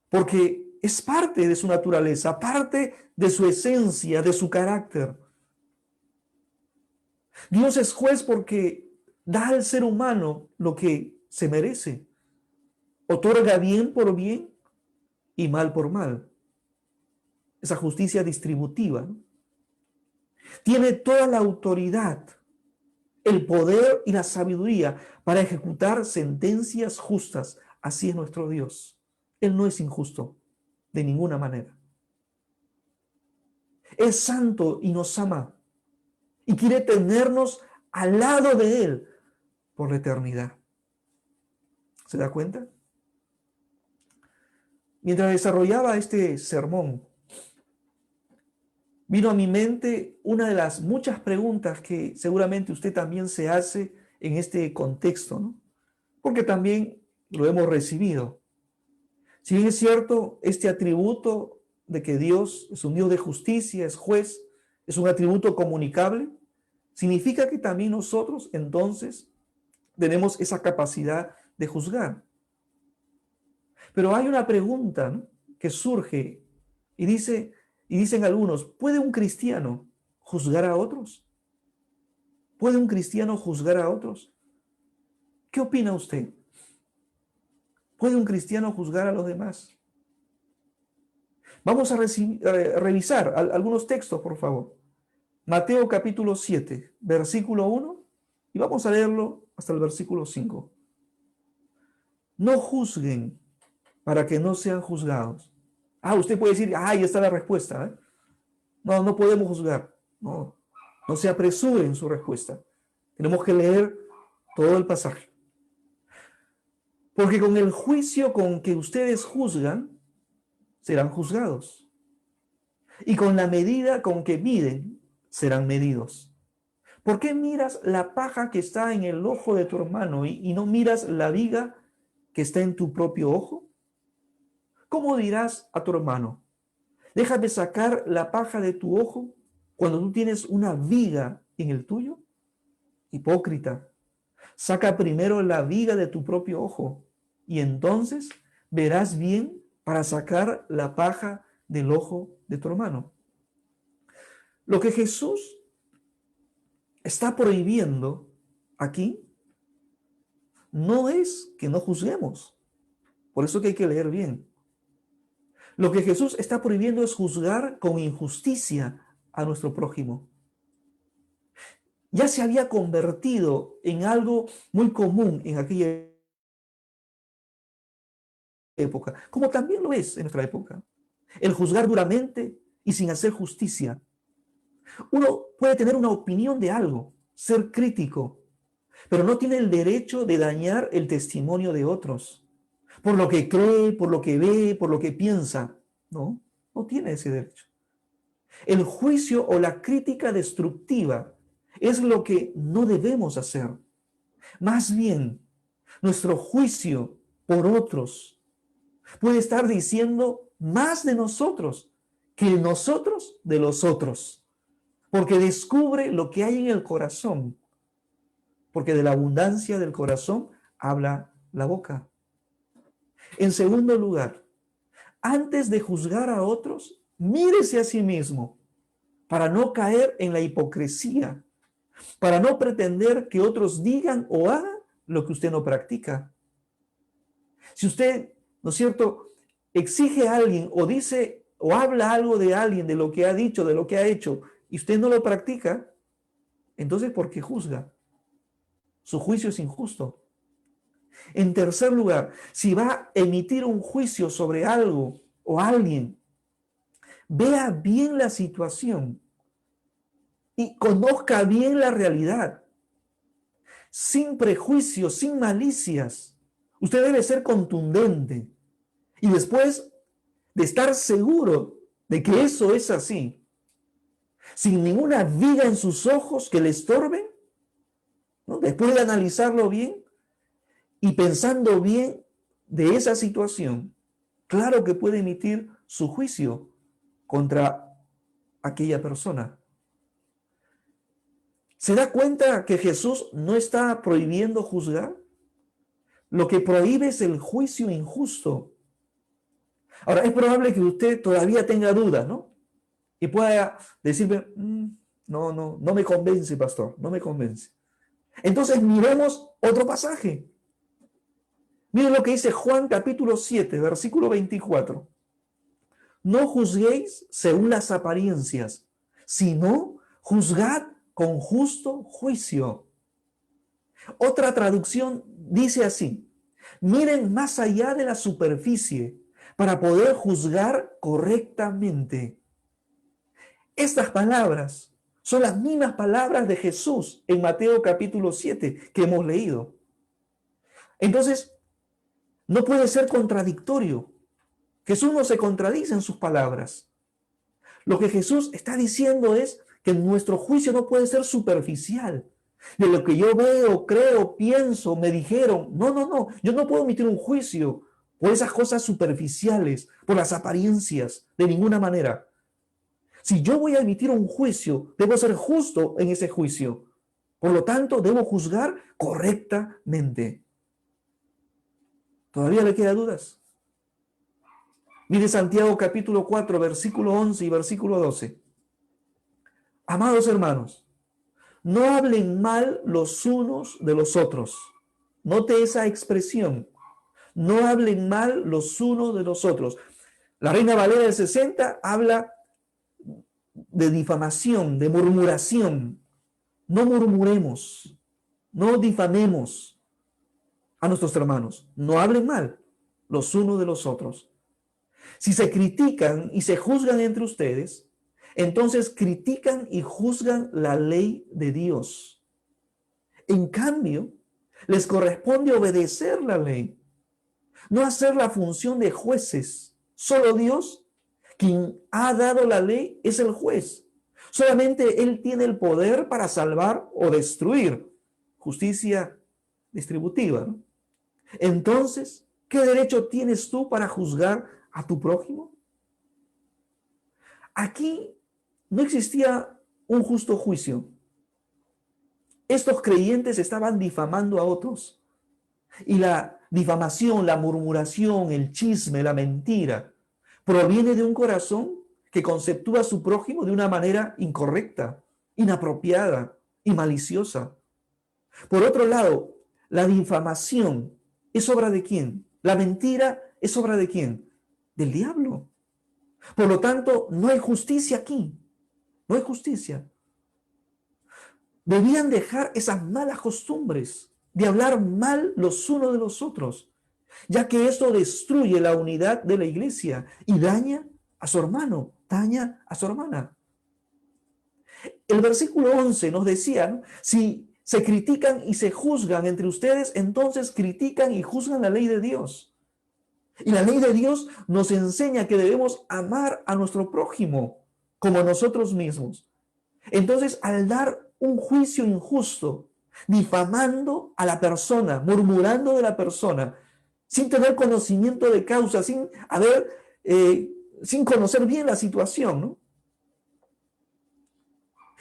porque es parte de su naturaleza, parte de su esencia, de su carácter. Dios es juez porque da al ser humano lo que se merece. Otorga bien por bien y mal por mal. Esa justicia distributiva, ¿no? Tiene toda la autoridad, el poder y la sabiduría para ejecutar sentencias justas. Así es nuestro Dios. Él no es injusto de ninguna manera. Es santo y nos ama. Y quiere tenernos al lado de Él por la eternidad. ¿Se da cuenta? Mientras desarrollaba este sermón, vino a mi mente una de las muchas preguntas que seguramente usted también se hace en este contexto, ¿no? Porque también lo hemos recibido. Si bien es cierto, este atributo de que Dios es un Dios de justicia, es juez, es un atributo comunicable, significa que también nosotros entonces tenemos esa capacidad de juzgar. Pero hay una pregunta, ¿no?, que surge y dicen algunos, ¿puede un cristiano juzgar a otros? ¿Puede un cristiano juzgar a otros? ¿Qué opina usted? ¿Puede un cristiano juzgar a los demás? Vamos a revisar algunos textos, por favor. Mateo capítulo 7, versículo 1, y vamos a leerlo hasta el versículo 5. No juzguen para que no sean juzgados. Usted puede decir, ahí está la respuesta, ¿eh? No podemos juzgar. No se apresure en su respuesta. Tenemos que leer todo el pasaje. Porque con el juicio con que ustedes juzgan, serán juzgados. Y con la medida con que miden, serán medidos. ¿Por qué miras la paja que está en el ojo de tu hermano y no miras la viga que está en tu propio ojo? ¿Cómo dirás a tu hermano, déjame sacar la paja de tu ojo cuando tú tienes una viga en el tuyo? Hipócrita, saca primero la viga de tu propio ojo y entonces verás bien para sacar la paja del ojo de tu hermano. Lo que Jesús está prohibiendo aquí no es que no juzguemos. Por eso que hay que leer bien. Lo que Jesús está prohibiendo es juzgar con injusticia a nuestro prójimo. Ya se había convertido en algo muy común en aquella época, como también lo es en nuestra época, el juzgar duramente y sin hacer justicia. Uno puede tener una opinión de algo, ser crítico, pero no tiene el derecho de dañar el testimonio de otros, por lo que cree, por lo que ve, por lo que piensa. No, no tiene ese derecho. El juicio o la crítica destructiva es lo que no debemos hacer. Más bien, nuestro juicio por otros puede estar diciendo más de nosotros que nosotros de los otros, porque descubre lo que hay en el corazón, porque de la abundancia del corazón habla la boca. En segundo lugar, antes de juzgar a otros, mírese a sí mismo para no caer en la hipocresía, para no pretender que otros digan o hagan lo que usted no practica. Si usted, ¿no es cierto?, exige a alguien o dice o habla algo de alguien, de lo que ha dicho, de lo que ha hecho, y usted no lo practica, entonces ¿por qué juzga? Su juicio es injusto. En tercer lugar, si va a emitir un juicio sobre algo o alguien, vea bien la situación y conozca bien la realidad, sin prejuicios, sin malicias. Usted debe ser contundente y después de estar seguro de que eso es así, sin ninguna viga en sus ojos que le estorben, ¿no? Después de analizarlo bien y pensando bien de esa situación, claro que puede emitir su juicio contra aquella persona. ¿Se da cuenta que Jesús no está prohibiendo juzgar? Lo que prohíbe es el juicio injusto. Ahora, es probable que usted todavía tenga dudas, ¿no? Y pueda decirme, no me convence, pastor, no me convence. Entonces miremos otro pasaje. Miren lo que dice Juan capítulo 7, versículo 24. No juzguéis según las apariencias, sino juzgad con justo juicio. Otra traducción dice así: miren más allá de la superficie para poder juzgar correctamente. Estas palabras son las mismas palabras de Jesús en Mateo capítulo 7 que hemos leído. Entonces, no puede ser contradictorio. Jesús no se contradice en sus palabras. Lo que Jesús está diciendo es que nuestro juicio no puede ser superficial. De lo que yo veo, creo, pienso, me dijeron. No. Yo no puedo emitir un juicio por esas cosas superficiales, por las apariencias, de ninguna manera. Si yo voy a emitir un juicio, debo ser justo en ese juicio. Por lo tanto, debo juzgar correctamente. ¿Todavía le quedan dudas? Mire Santiago capítulo 4, versículo 11 y versículo 12. Amados hermanos, no hablen mal los unos de los otros. Note esa expresión. No hablen mal los unos de los otros. La Reina Valera del 60 habla de difamación, de murmuración. No murmuremos, no difamemos a nuestros hermanos. No hablen mal los unos de los otros. Si se critican y se juzgan entre ustedes, entonces critican y juzgan la ley de Dios. En cambio, les corresponde obedecer la ley, no hacer la función de jueces. Solo Dios, quien ha dado la ley, es el juez. Solamente Él tiene el poder para salvar o destruir. Justicia distributiva, ¿no? Entonces, ¿qué derecho tienes tú para juzgar a tu prójimo? Aquí no existía un justo juicio. Estos creyentes estaban difamando a otros. Y la difamación, la murmuración, el chisme, la mentira, proviene de un corazón que conceptúa a su prójimo de una manera incorrecta, inapropiada y maliciosa. Por otro lado, la difamación es obra de ¿quién? La mentira es obra de ¿quién? Del diablo. Por lo tanto, no hay justicia aquí. No hay justicia. Debían dejar esas malas costumbres de hablar mal los unos de los otros, ya que esto destruye la unidad de la iglesia y daña a su hermano, daña a su hermana. El versículo 11 nos decía, ¿no? Si se critican y se juzgan entre ustedes, entonces critican y juzgan la ley de Dios. Y la ley de Dios nos enseña que debemos amar a nuestro prójimo como a nosotros mismos. Entonces, al dar un juicio injusto, difamando a la persona, murmurando de la persona, sin tener conocimiento de causa, sin conocer bien la situación, ¿no?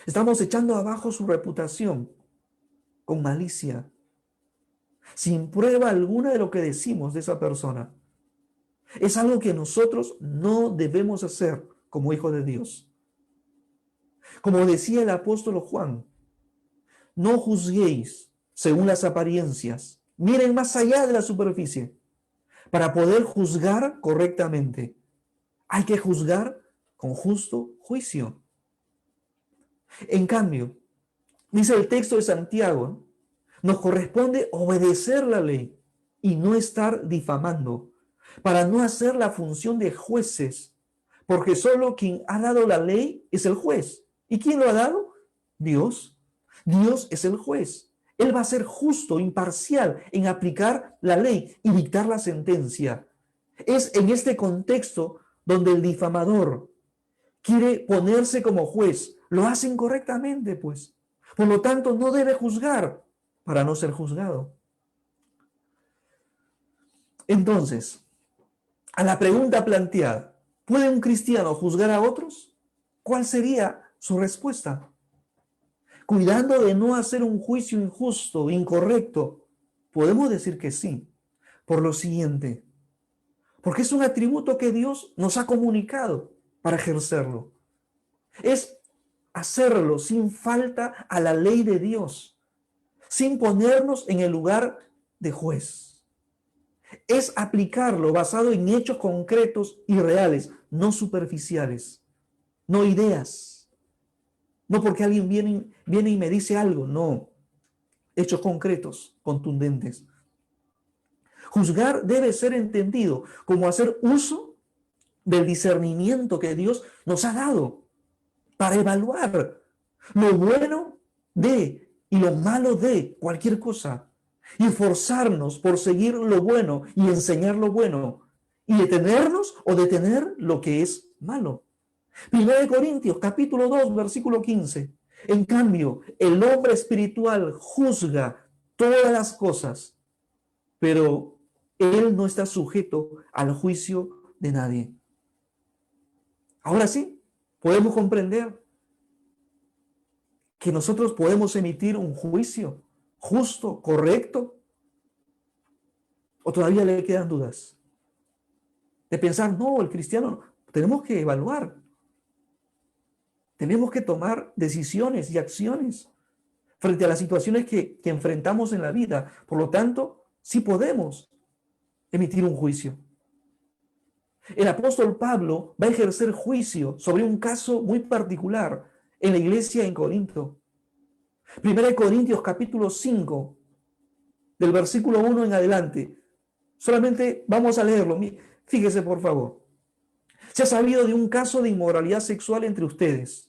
Estamos echando abajo su reputación con malicia, sin prueba alguna de lo que decimos de esa persona. Es algo que nosotros no debemos hacer como hijos de Dios. Como decía el apóstol Juan, no juzguéis según las apariencias. Miren más allá de la superficie. Para poder juzgar correctamente, hay que juzgar con justo juicio. En cambio, dice el texto de Santiago, nos corresponde obedecer la ley y no estar difamando, para no hacer la función de jueces, porque solo quien ha dado la ley es el juez. ¿Y quién lo ha dado? Dios. Dios es el juez. Él va a ser justo, imparcial en aplicar la ley y dictar la sentencia. Es en este contexto donde el difamador quiere ponerse como juez. Lo hace incorrectamente, pues. Por lo tanto, no debe juzgar para no ser juzgado. Entonces, a la pregunta planteada, ¿puede un cristiano juzgar a otros? ¿Cuál sería su respuesta? Cuidando de no hacer un juicio injusto, incorrecto, podemos decir que sí, por lo siguiente, porque es un atributo que Dios nos ha comunicado para ejercerlo. Es hacerlo sin falta a la ley de Dios, sin ponernos en el lugar de juez. Es aplicarlo basado en hechos concretos y reales, no superficiales, no ideas. No porque alguien viene y me dice algo, no. Hechos concretos, contundentes. Juzgar debe ser entendido como hacer uso del discernimiento que Dios nos ha dado para evaluar lo bueno de y lo malo de cualquier cosa y esforzarnos por seguir lo bueno y enseñar lo bueno y detenernos o detener lo que es malo. 1 Corintios capítulo 2 versículo 15. En cambio, el hombre espiritual juzga todas las cosas, pero él no está sujeto al juicio de nadie. Ahora sí, podemos comprender que nosotros podemos emitir un juicio justo, correcto, o todavía le quedan dudas de pensar, no, el cristiano, tenemos que evaluar. Tenemos que tomar decisiones y acciones frente a las situaciones que enfrentamos en la vida. Por lo tanto, sí podemos emitir un juicio. El apóstol Pablo va a ejercer juicio sobre un caso muy particular en la iglesia en Corinto. 1 Corintios capítulo 5, del versículo 1 en adelante. Solamente vamos a leerlo. Fíjese, por favor. Se ha sabido de un caso de inmoralidad sexual entre ustedes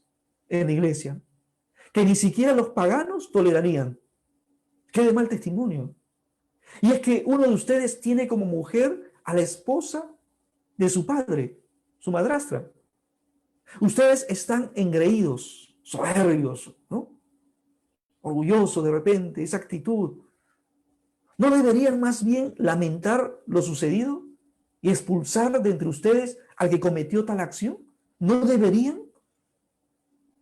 en la iglesia, que ni siquiera los paganos tolerarían. Qué de mal testimonio. Y es que uno de ustedes tiene como mujer a la esposa de su padre, su madrastra. Ustedes están engreídos, soberbios, ¿no? Orgullosos de repente, esa actitud. ¿No deberían más bien lamentar lo sucedido y expulsar de entre ustedes al que cometió tal acción? ¿No deberían?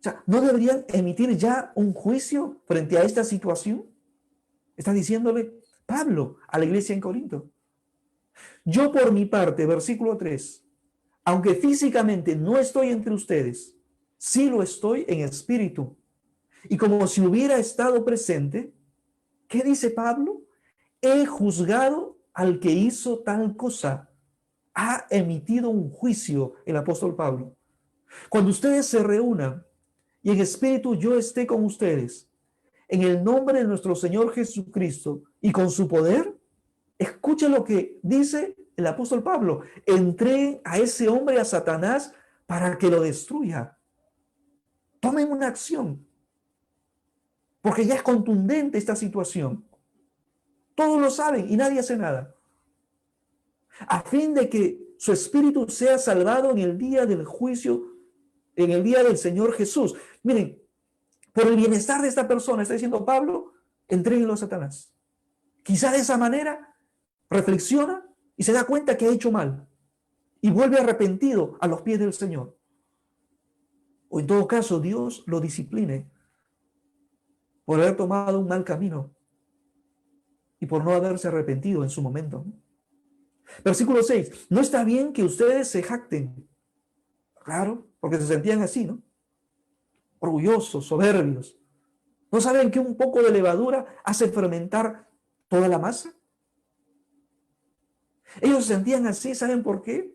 O sea, ¿no deberían emitir ya un juicio frente a esta situación? Está diciéndole Pablo a la iglesia en Corinto. Yo por mi parte, versículo 3, aunque físicamente no estoy entre ustedes, sí lo estoy en espíritu. Y como si hubiera estado presente, ¿qué dice Pablo? He juzgado al que hizo tal cosa. Ha emitido un juicio el apóstol Pablo. Cuando ustedes se reúnan y en espíritu yo esté con ustedes, en el nombre de nuestro Señor Jesucristo y con su poder, escuchen lo que dice el apóstol Pablo: entreguen a ese hombre, a Satanás, para que lo destruya. Tomen una acción, porque ya es contundente esta situación. Todos lo saben y nadie hace nada. A fin de que su espíritu sea salvado en el día del juicio, en el día del Señor Jesús. Miren, por el bienestar de esta persona, está diciendo Pablo, entréguenlo a Satanás. Quizá de esa manera reflexiona y se da cuenta que ha hecho mal y vuelve arrepentido a los pies del Señor. O en todo caso, Dios lo discipline por haber tomado un mal camino y por no haberse arrepentido en su momento. Versículo 6. No está bien que ustedes se jacten. Claro, porque se sentían así, ¿no? Orgullosos, soberbios. ¿No saben que un poco de levadura hace fermentar toda la masa? Ellos se sentían así, ¿saben por qué?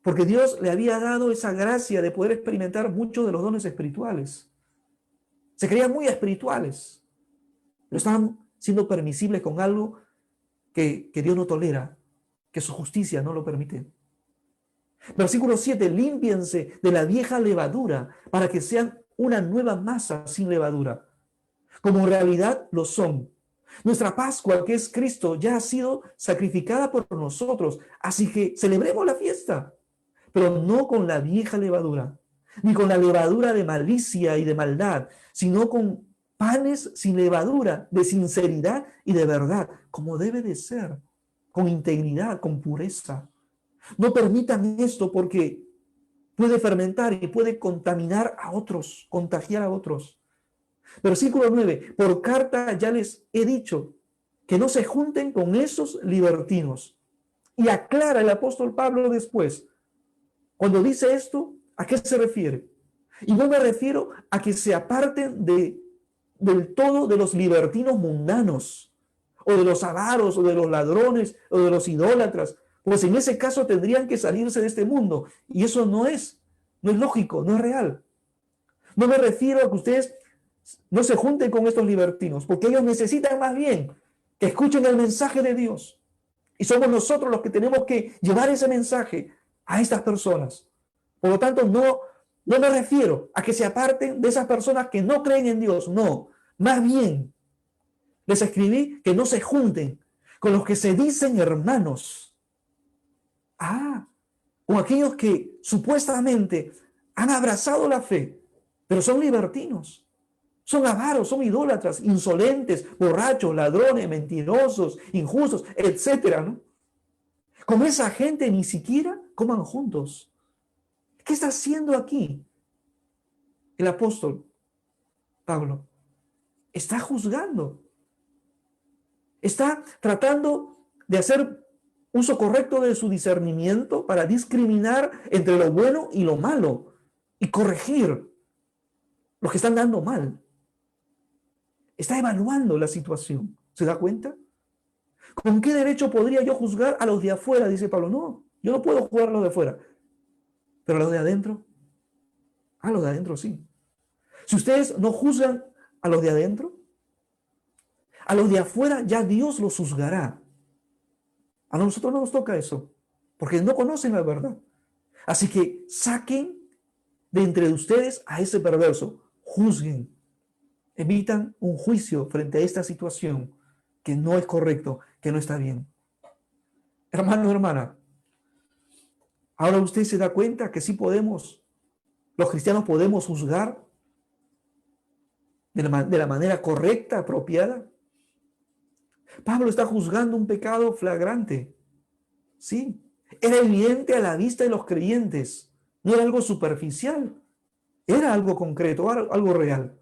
Porque Dios le había dado esa gracia de poder experimentar muchos de los dones espirituales. Se creían muy espirituales, pero estaban siendo permisibles con algo que Dios no tolera, que su justicia no lo permite. Versículo 7, límpiense de la vieja levadura para que sean una nueva masa sin levadura, como en realidad lo son. Nuestra Pascua, que es Cristo, ya ha sido sacrificada por nosotros, así que celebremos la fiesta, pero no con la vieja levadura, ni con la levadura de malicia y de maldad, sino con panes sin levadura, de sinceridad y de verdad, como debe de ser, con integridad, con pureza. No permitan esto porque puede fermentar y puede contaminar a otros, contagiar a otros. Versículo 9, por carta ya les he dicho que no se junten con esos libertinos. Y aclara el apóstol Pablo después, cuando dice esto, ¿a qué se refiere? Y no me refiero a que se aparten del todo de los libertinos mundanos, o de los avaros, o de los ladrones, o de los idólatras, pues en ese caso tendrían que salirse de este mundo, y eso no es lógico, no es real. No me refiero a que ustedes no se junten con estos libertinos, porque ellos necesitan más bien que escuchen el mensaje de Dios, y somos nosotros los que tenemos que llevar ese mensaje a estas personas. Por lo tanto, no me refiero a que se aparten de esas personas que no creen en Dios, no, más bien les escribí que no se junten con los que se dicen hermanos. Con aquellos que supuestamente han abrazado la fe, pero son libertinos, son avaros, son idólatras, insolentes, borrachos, ladrones, mentirosos, injustos, etcétera, ¿no? Con esa gente ni siquiera coman juntos. ¿Qué está haciendo aquí el apóstol Pablo? Está juzgando. Está tratando de hacer uso correcto de su discernimiento para discriminar entre lo bueno y lo malo y corregir los que están dando mal. Está evaluando la situación. ¿Se da cuenta? ¿Con qué derecho podría yo juzgar a los de afuera? Dice Pablo. No, yo no puedo juzgar a los de afuera. Pero a los de adentro, a los de adentro sí. Si ustedes no juzgan a los de adentro, a los de afuera ya Dios los juzgará. A nosotros no nos toca eso, porque no conocen la verdad. Así que saquen de entre ustedes a ese perverso, juzguen, emitan un juicio frente a esta situación que no es correcto, que no está bien. Hermano, hermana, ahora usted se da cuenta que sí podemos, los cristianos podemos juzgar de la manera correcta, apropiada. Pablo está juzgando un pecado flagrante. Sí, era evidente a la vista de los creyentes, no era algo superficial. Era algo concreto, algo real.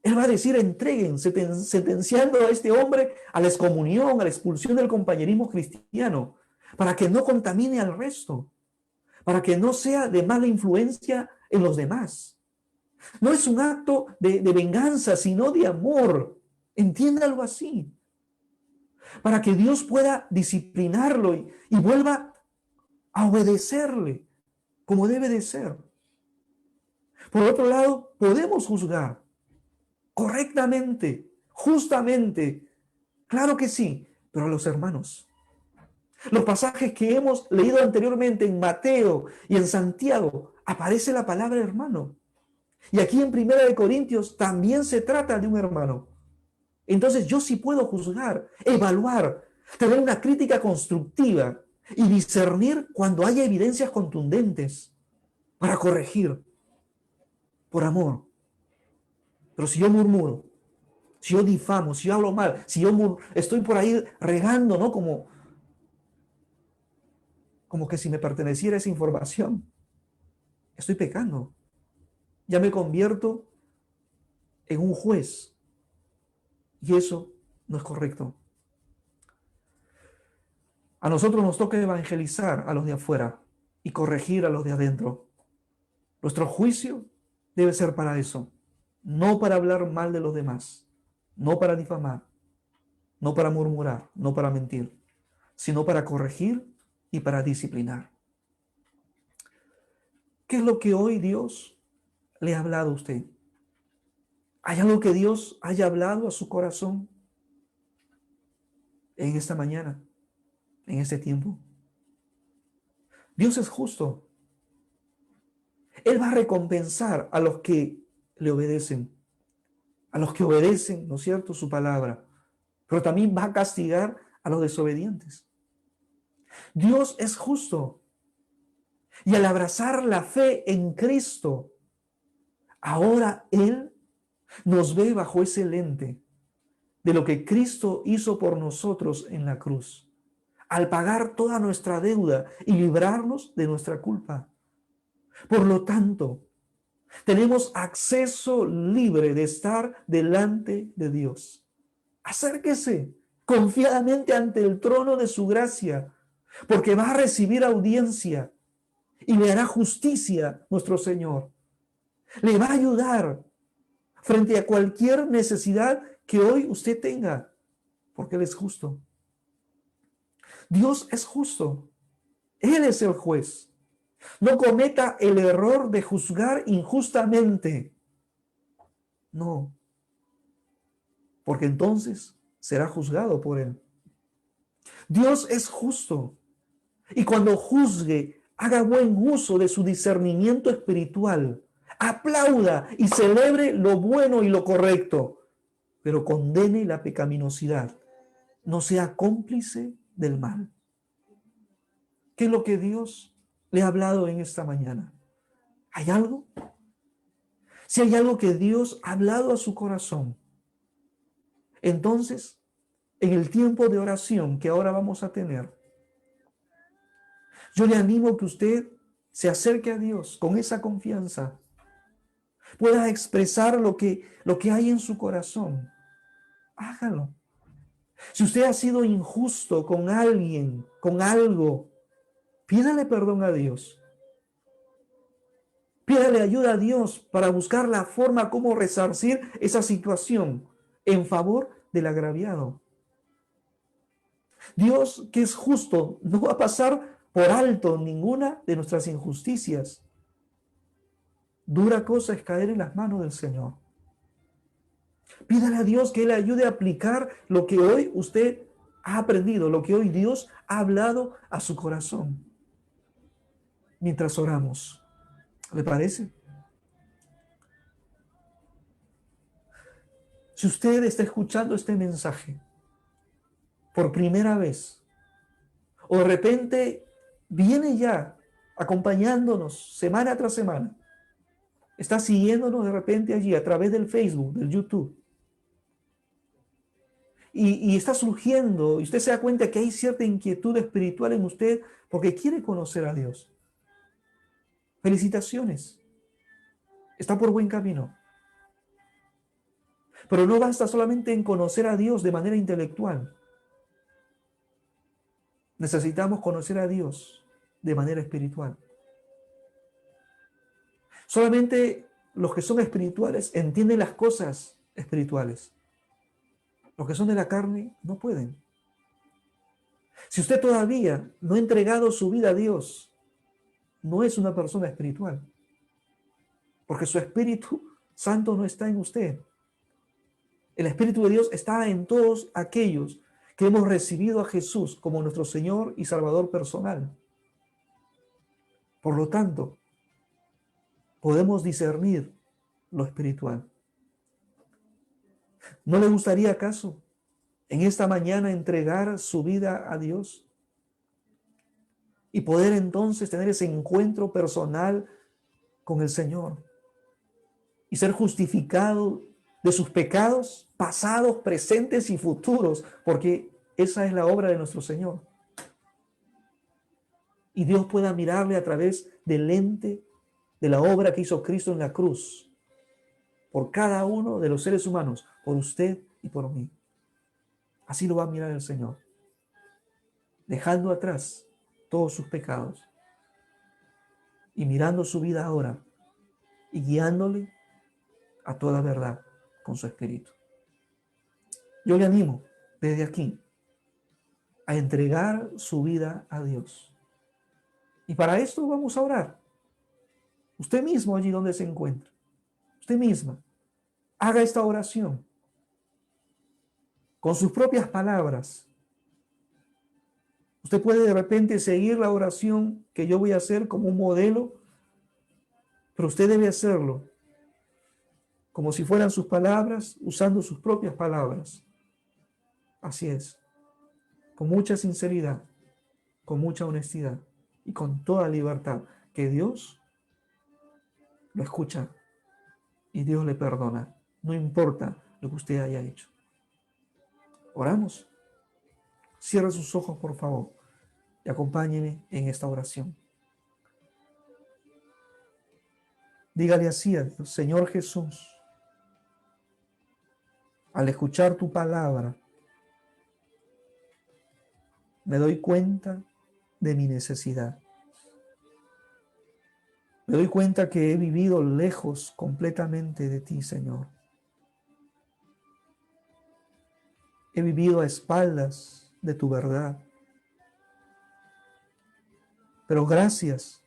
Él va a decir, entreguen, sentenciando a este hombre a la excomunión, a la expulsión del compañerismo cristiano, para que no contamine al resto, para que no sea de mala influencia en los demás. No es un acto de venganza, sino de amor. Entiéndalo así. Para que Dios pueda disciplinarlo y vuelva a obedecerle como debe de ser. Por otro lado, podemos juzgar correctamente, justamente, claro que sí, pero a los hermanos. Los pasajes que hemos leído anteriormente en Mateo y en Santiago, aparece la palabra hermano. Y aquí en 1 Corintios también se trata de un hermano. Entonces yo sí puedo juzgar, evaluar, tener una crítica constructiva y discernir cuando haya evidencias contundentes para corregir por amor. Pero si yo murmuro, si yo difamo, si yo hablo mal, si yo estoy por ahí regando, ¿no? Como que si me perteneciera esa información, estoy pecando. Ya me convierto en un juez. Y eso no es correcto. A nosotros nos toca evangelizar a los de afuera y corregir a los de adentro. Nuestro juicio debe ser para eso, no para hablar mal de los demás, no para difamar, no para murmurar, no para mentir, sino para corregir y para disciplinar. ¿Qué es lo que hoy Dios le ha hablado a usted? ¿Hay algo que Dios haya hablado a su corazón en esta mañana, en este tiempo? Dios es justo. Él va a recompensar a los que le obedecen, ¿no es cierto?, su palabra, pero también va a castigar a los desobedientes. Dios es justo. Y al abrazar la fe en Cristo, ahora Él nos ve bajo ese lente de lo que Cristo hizo por nosotros en la cruz, al pagar toda nuestra deuda y librarnos de nuestra culpa. Por lo tanto, tenemos acceso libre de estar delante de Dios. Acérquese confiadamente ante el trono de su gracia, porque va a recibir audiencia y le hará justicia nuestro Señor. Le va a ayudar frente a cualquier necesidad que hoy usted tenga, porque Él es justo. Dios es justo. Él es el juez. No cometa el error de juzgar injustamente. No, porque entonces será juzgado por Él. Dios es justo. Y cuando juzgue, haga buen uso de su discernimiento espiritual. Aplauda y celebre lo bueno y lo correcto, pero condene la pecaminosidad. No sea cómplice del mal. ¿Qué es lo que Dios le ha hablado en esta mañana? ¿Hay algo? Si hay algo que Dios ha hablado a su corazón, entonces, en el tiempo de oración que ahora vamos a tener, yo le animo que usted se acerque a Dios con esa confianza, pueda expresar lo que hay en su corazón. Hágalo. Si usted ha sido injusto con alguien, con algo, pídale perdón a Dios. Pídale ayuda a Dios para buscar la forma como resarcir esa situación en favor del agraviado. Dios, que es justo, no va a pasar por alto ninguna de nuestras injusticias. Dura cosa es caer en las manos del Señor. Pídale a Dios que Él le ayude a aplicar lo que hoy usted ha aprendido, lo que hoy Dios ha hablado a su corazón. Mientras oramos, ¿le parece? Si usted está escuchando este mensaje por primera vez, o de repente viene ya acompañándonos semana tras semana, está siguiéndonos de repente allí a través del Facebook, del YouTube, y está surgiendo, y usted se da cuenta que hay cierta inquietud espiritual en usted porque quiere conocer a Dios. Felicitaciones. Está por buen camino. Pero no basta solamente en conocer a Dios de manera intelectual. Necesitamos conocer a Dios de manera espiritual. Solamente los que son espirituales entienden las cosas espirituales. Los que son de la carne no pueden. Si usted todavía no ha entregado su vida a Dios, no es una persona espiritual, porque su Espíritu Santo no está en usted. El Espíritu de Dios está en todos aquellos que hemos recibido a Jesús como nuestro Señor y Salvador personal. Por lo tanto, podemos discernir lo espiritual. ¿No le gustaría acaso en esta mañana entregar su vida a Dios y poder entonces tener ese encuentro personal con el Señor y ser justificado de sus pecados pasados, presentes y futuros, porque esa es la obra de nuestro Señor? Y Dios pueda mirarle a través del lente de la obra que hizo Cristo en la cruz, por cada uno de los seres humanos, por usted y por mí. Así lo va a mirar el Señor, dejando atrás todos sus pecados y mirando su vida ahora y guiándole a toda verdad con su Espíritu. Yo le animo desde aquí a entregar su vida a Dios. Y para esto vamos a orar. Usted mismo allí donde se encuentra, usted misma, haga esta oración con sus propias palabras. Usted puede de repente seguir la oración que yo voy a hacer como un modelo, pero usted debe hacerlo como si fueran sus palabras, usando sus propias palabras. Así es, con mucha sinceridad, con mucha honestidad y con toda libertad, que Dios lo escucha y Dios le perdona, no importa lo que usted haya hecho. Oramos. Cierre sus ojos, por favor, y acompáñeme en esta oración. Dígale así a Dios: Señor Jesús, al escuchar tu palabra, me doy cuenta de mi necesidad. Me doy cuenta que he vivido lejos completamente de ti, Señor. He vivido a espaldas de tu verdad. Pero gracias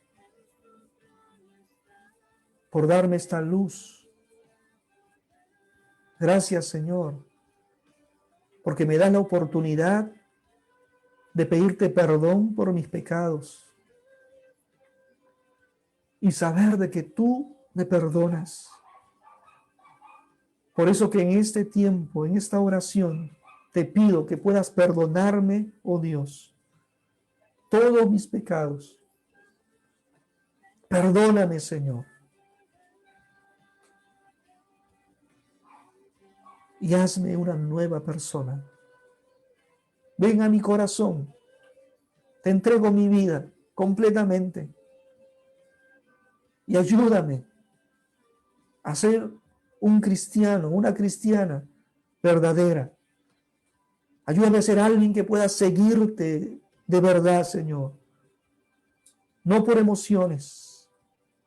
por darme esta luz. Gracias, Señor, porque me das la oportunidad de pedirte perdón por mis pecados y saber de que tú me perdonas. Por eso que en este tiempo, en esta oración, te pido que puedas perdonarme, oh Dios, todos mis pecados. Perdóname, Señor. Y hazme una nueva persona. Ven a mi corazón. Te entrego mi vida completamente. Y ayúdame a ser un cristiano, una cristiana verdadera. Ayúdame a ser alguien que pueda seguirte de verdad, Señor. No por emociones,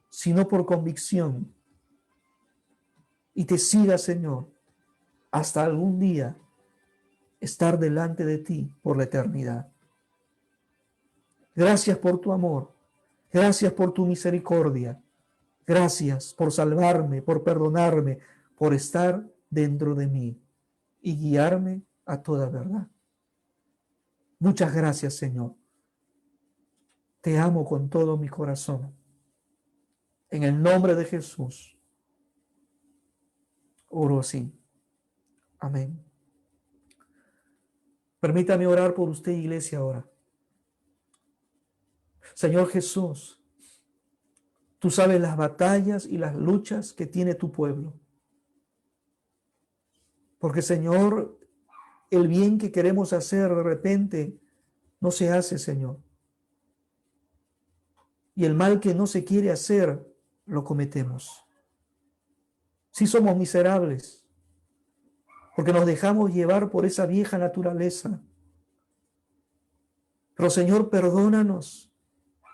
sino por convicción. Y te siga, Señor, hasta algún día estar delante de ti por la eternidad. Gracias por tu amor. Gracias por tu misericordia. Gracias por salvarme, por perdonarme, por estar dentro de mí y guiarme a toda verdad. Muchas gracias, Señor. Te amo con todo mi corazón. En el nombre de Jesús, oro así. Amén. Permítame orar por usted, iglesia, ahora. Señor Jesús, tú sabes las batallas y las luchas que tiene tu pueblo. Porque, Señor, el bien que queremos hacer de repente no se hace, Señor. Y el mal que no se quiere hacer, lo cometemos. Sí somos miserables, porque nos dejamos llevar por esa vieja naturaleza. Pero Señor, perdónanos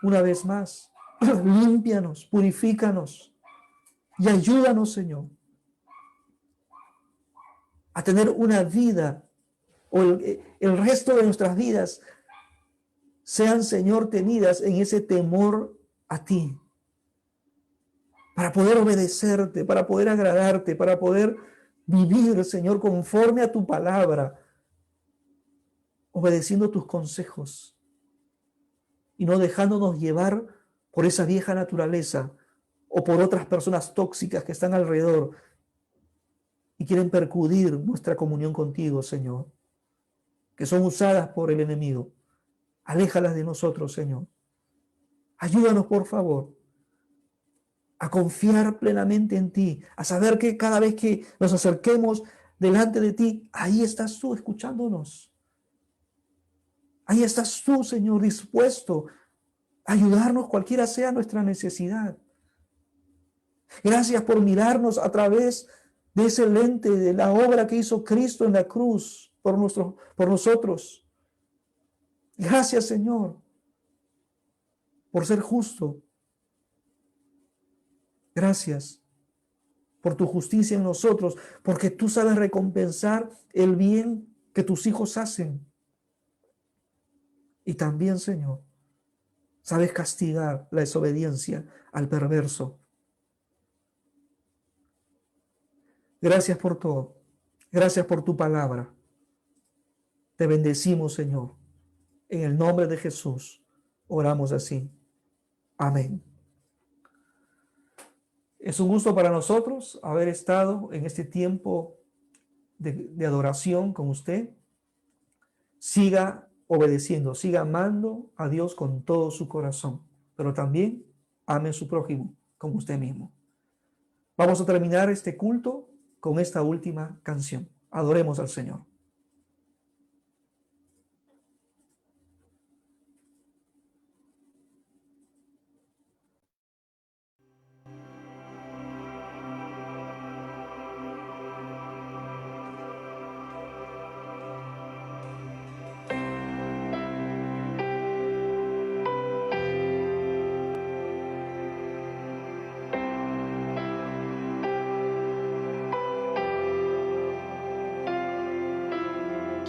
una vez más. Límpianos, purifícanos y ayúdanos, Señor, a tener una vida, o el resto de nuestras vidas sean, Señor, tenidas en ese temor a ti, para poder obedecerte, para poder agradarte, para poder vivir, Señor, conforme a tu palabra, obedeciendo tus consejos y no dejándonos llevar por esa vieja naturaleza o por otras personas tóxicas que están alrededor y quieren percudir nuestra comunión contigo, Señor, que son usadas por el enemigo. Aléjalas de nosotros, Señor. Ayúdanos, por favor, a confiar plenamente en ti, a saber que cada vez que nos acerquemos delante de ti, ahí estás tú escuchándonos. Ahí estás tú, Señor, dispuesto a ayudarnos cualquiera sea nuestra necesidad. Gracias por mirarnos a través de ese lente de la obra que hizo Cristo en la cruz por nosotros. Gracias, Señor, por ser justo. Gracias por tu justicia en nosotros, porque tú sabes recompensar el bien que tus hijos hacen. Y también, Señor, sabes castigar la desobediencia al perverso. Gracias por todo. Gracias por tu palabra. Te bendecimos, Señor. En el nombre de Jesús oramos así. Amén. Es un gusto para nosotros haber estado en este tiempo de adoración con usted. Siga obedeciendo, siga amando a Dios con todo su corazón, pero también ame a su prójimo como usted mismo. Vamos a terminar este culto con esta última canción. Adoremos al Señor.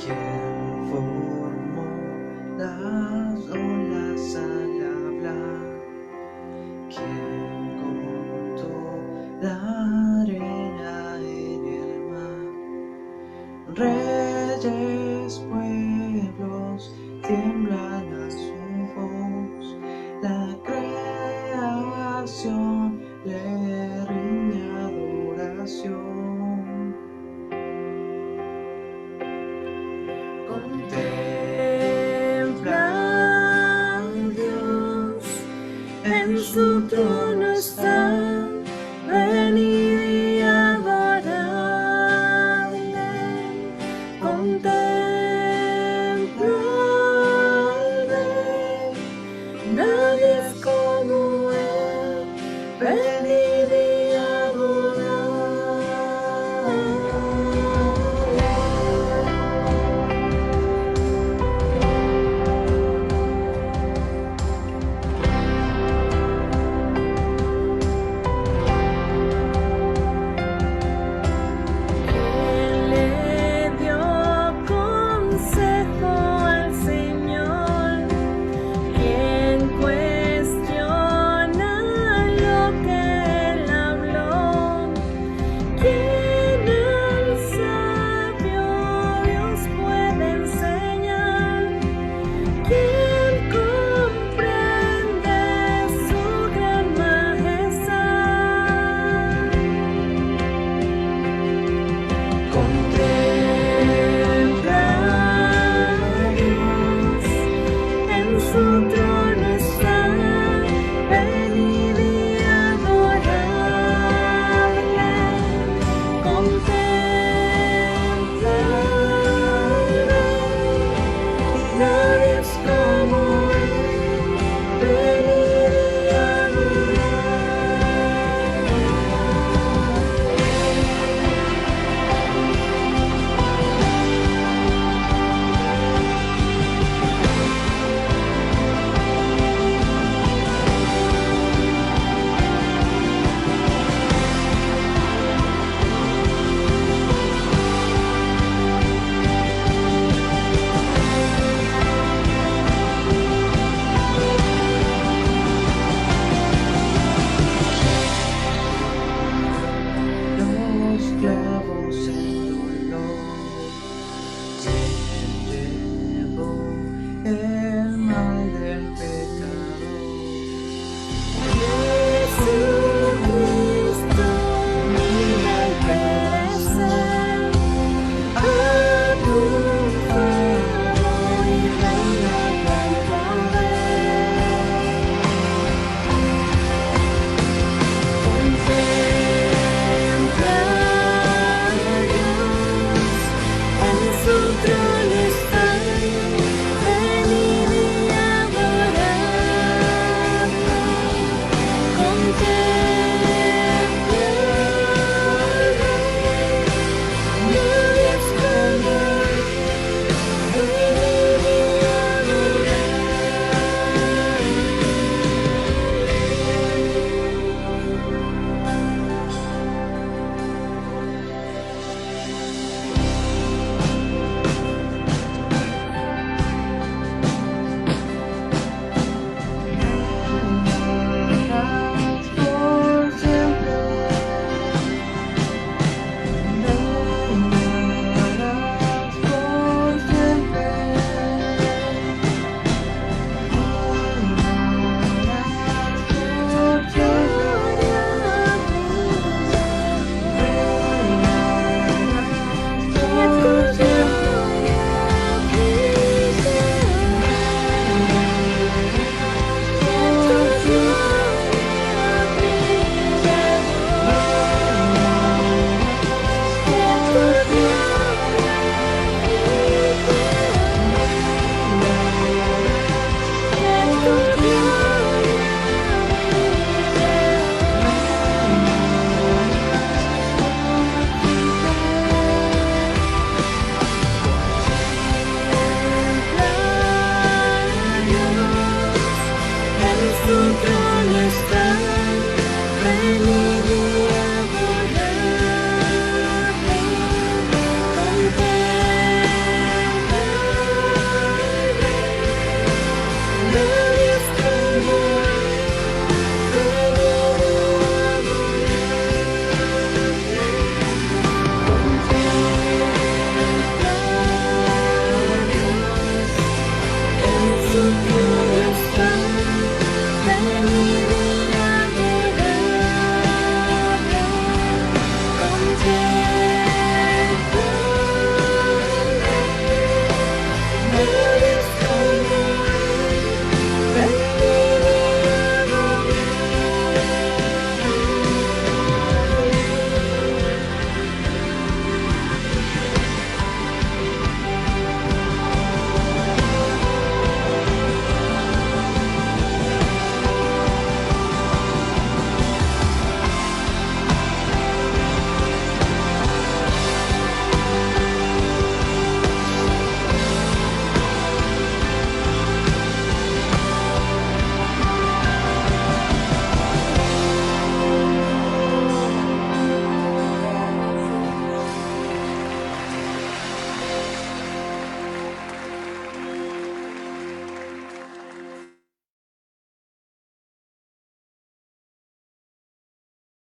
¿Quién formó las olas al hablar? ¿Quién contó la arena en el mar? Reyes, pueblos tiemblan a su voz, la creación le rinde adoración. Contempla a Dios, en su trono está, venid y adoradle. Contempla al Rey, nadie es como él, venid y volver.